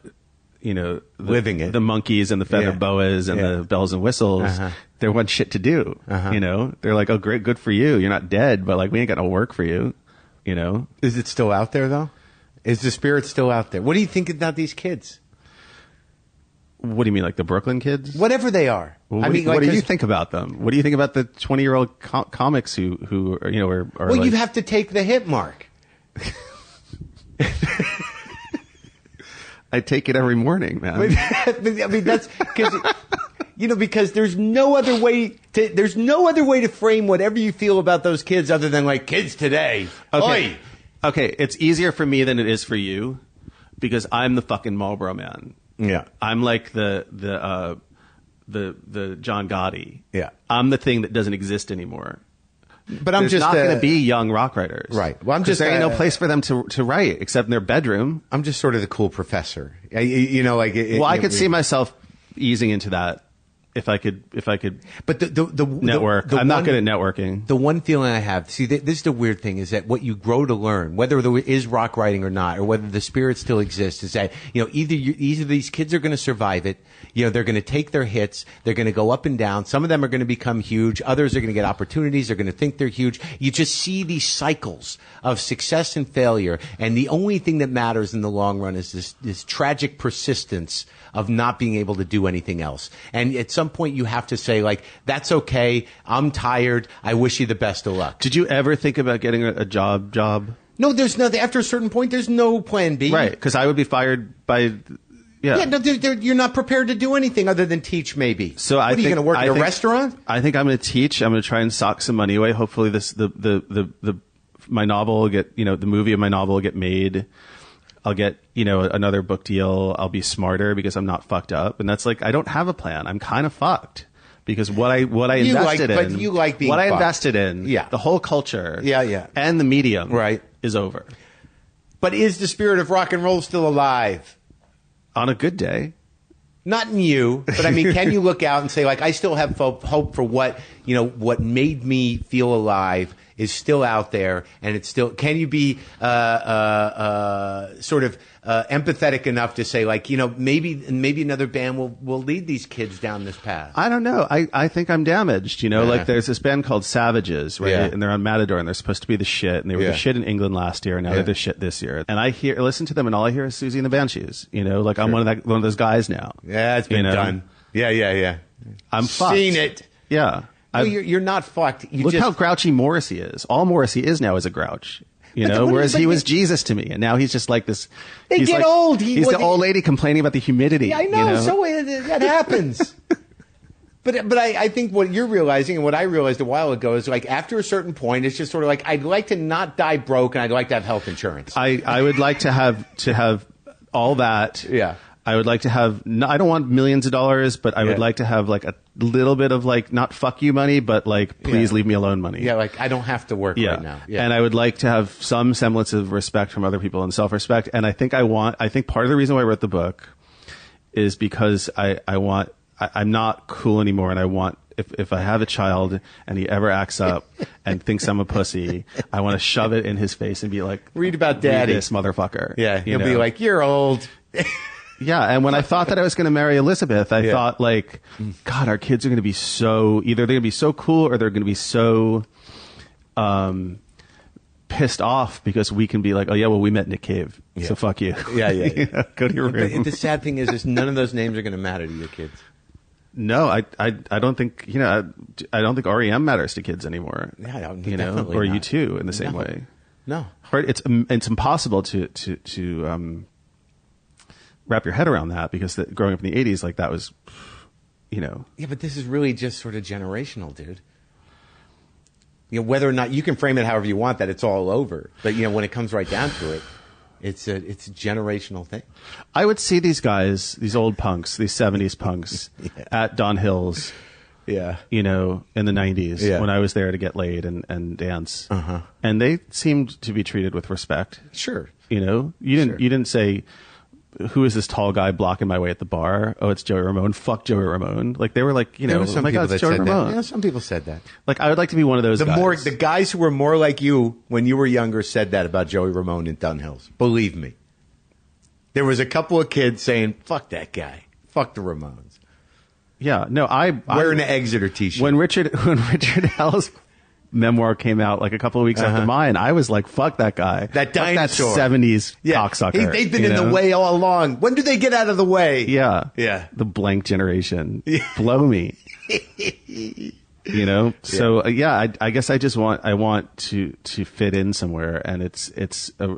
you know,
living it,
the monkeys and the feather boas and the bells and whistles, there wasn't shit to do. You know, they're like, oh, great, good for you. You're not dead, but like we ain't got no work for you. You know,
is it still out there though? Is the spirit still out there? What do you think about these kids?
What do you mean, like the Brooklyn kids?
Whatever they are.
Well, what do you think about them? What do you think about the 20-year-old comics who are, you know, are
well, like, you have to take the hit, Mark.
I take it every morning, man.
I mean, that's because, you know, because there's no other way to frame whatever you feel about those kids other than like kids today.
Okay. Okay. It's easier for me than it is for you because I'm the fucking Marlboro man.
Yeah.
I'm like the John Gotti.
Yeah.
I'm the thing that doesn't exist anymore.
But I'm
There's
just
not going to be young rock writers,
right? Well, I'm just
there ain't no place for them to write except in their bedroom.
I'm just sort of the cool professor, you know. Like,
I could see myself easing into that if I could.
But the
network. I'm not good at networking.
The one feeling I have, see, this is the weird thing, is that what you grow to learn, whether there is rock writing or not, or whether the spirit still exists, is that, you know, either these kids are going to survive it. You know, they're going to take their hits. They're going to go up and down. Some of them are going to become huge. Others are going to get opportunities. They're going to think they're huge. You just see these cycles of success and failure. And the only thing that matters in the long run is this tragic persistence of not being able to do anything else. And at some point you have to say, like, that's okay. I'm tired. I wish you the best of luck.
Did you ever think about getting a job?
No, there's nothing. After a certain point, there's no plan B.
Right. Because I would be fired by
Yeah, no, you're not prepared to do anything other than teach, maybe.
So
are you going to work in a restaurant?
I think I'm going to teach. I'm going to try and sock some money away. Hopefully, my novel will get, the movie of my novel will get made. I'll get, another book deal. I'll be smarter because I'm not fucked up. And that's like, I don't have a plan. I'm kind of fucked because what I invested in,
but you like being
what I
fucked.
invested in,
Yeah.
the whole culture,
Yeah.
and the medium,
Right.
is over.
But is the spirit of rock and roll still alive?
On a good day.
Not in you, but I mean, can you look out and say, like, I still have hope for what made me feel alive is still out there, and it's still. Can you be sort of empathetic enough to say, like, maybe another band will lead these kids down this path?
I don't know. I think I'm damaged. Like there's this band called Savages, right?
Yeah.
And they're on Matador, and they're supposed to be the shit, and they were the shit in England last year, and now they're the shit this year. And I listen to them, and all I hear is Susie and the Banshees. Like I'm one of those guys now.
Yeah, it's been done. Yeah.
I'm fucked.
Seen it.
Yeah.
No, you're not fucked.
Look how grouchy Morrissey is. All Morrissey is now is a grouch. Whereas he was Jesus to me, and now he's just like this.
They
he's
get
like,
old.
He's the old lady complaining about the humidity.
Yeah, I know. So that happens. But I think what you're realizing and what I realized a while ago is, like, after a certain point, it's just sort of like, I'd like to not die broke, and I'd like to have health insurance.
I would like to have all that.
Yeah.
I would like to have, I don't want millions of dollars, but I would like to have like a little bit of like, not fuck you money, but like, please leave me alone money.
Yeah, like, I don't have to work right now. Yeah.
And I would like to have some semblance of respect from other people and self-respect. And I think part of the reason why I wrote the book is because I'm not cool anymore, and I want, if I have a child and he ever acts up and thinks I'm a pussy, I want to shove it in his face and be like,
read about daddy.
Read this motherfucker.
Yeah, he'll be like, you're old.
Yeah, and when I thought that I was going to marry Elizabeth, I thought, like, God, our kids are going to be either they're going to be so cool or they're going to be so pissed off because we can be like, oh, yeah, well, we met Nick Cave, so fuck you.
Yeah.
Go to your room.
But the sad thing is none of those names are going to matter to your kids.
No, I don't think, I don't think REM matters to kids anymore.
Yeah,
definitely or not. U2 in the same way.
No.
It's impossible to wrap your head around that because growing up in the 80s, like that was, Yeah,
but this is really just sort of generational, dude. Whether or not you can frame it however you want, that it's all over. But, when it comes right down to it, it's a generational thing.
I would see these guys, these old punks, these 70s punks at Don Hill's, in the 90s when I was there to get laid and dance. Uh-huh. And they seemed to be treated with respect.
Sure.
You didn't say, who is this tall guy blocking my way at the bar? Oh, it's Joey Ramone. Fuck Joey Ramone. Like they were like,
oh my God, it's Joey
Ramone.
Yeah, some people said that.
Like I would like to be one of those guys.
The guys who were more like you when you were younger said that about Joey Ramone in Dunhills. Believe me. There was a couple of kids saying, fuck that guy. Fuck the Ramones.
Yeah. No,
wearing an Exeter t-shirt.
When Richard Hell's memoir came out like a couple of weeks after mine, I was like, fuck that guy.
That dinosaur.
That 70s cocksucker.
They've been in the way all along. When do they get out of the way?
Yeah.
Yeah.
The blank generation. Blow me. So I guess I want to fit in somewhere, and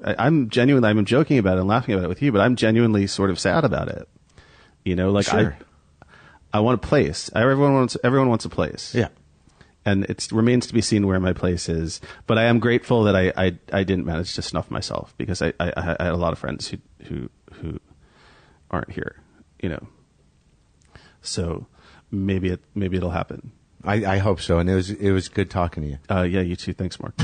I'm joking about it and laughing about it with you, but I'm genuinely sort of sad about it.
Sure.
I want a place. Everyone wants a place.
Yeah.
And it remains to be seen where my place is. But I am grateful that I didn't manage to snuff myself because I had a lot of friends who aren't here, So maybe it'll happen.
I hope so. And it was good talking to you.
Yeah, you too. Thanks, Mark.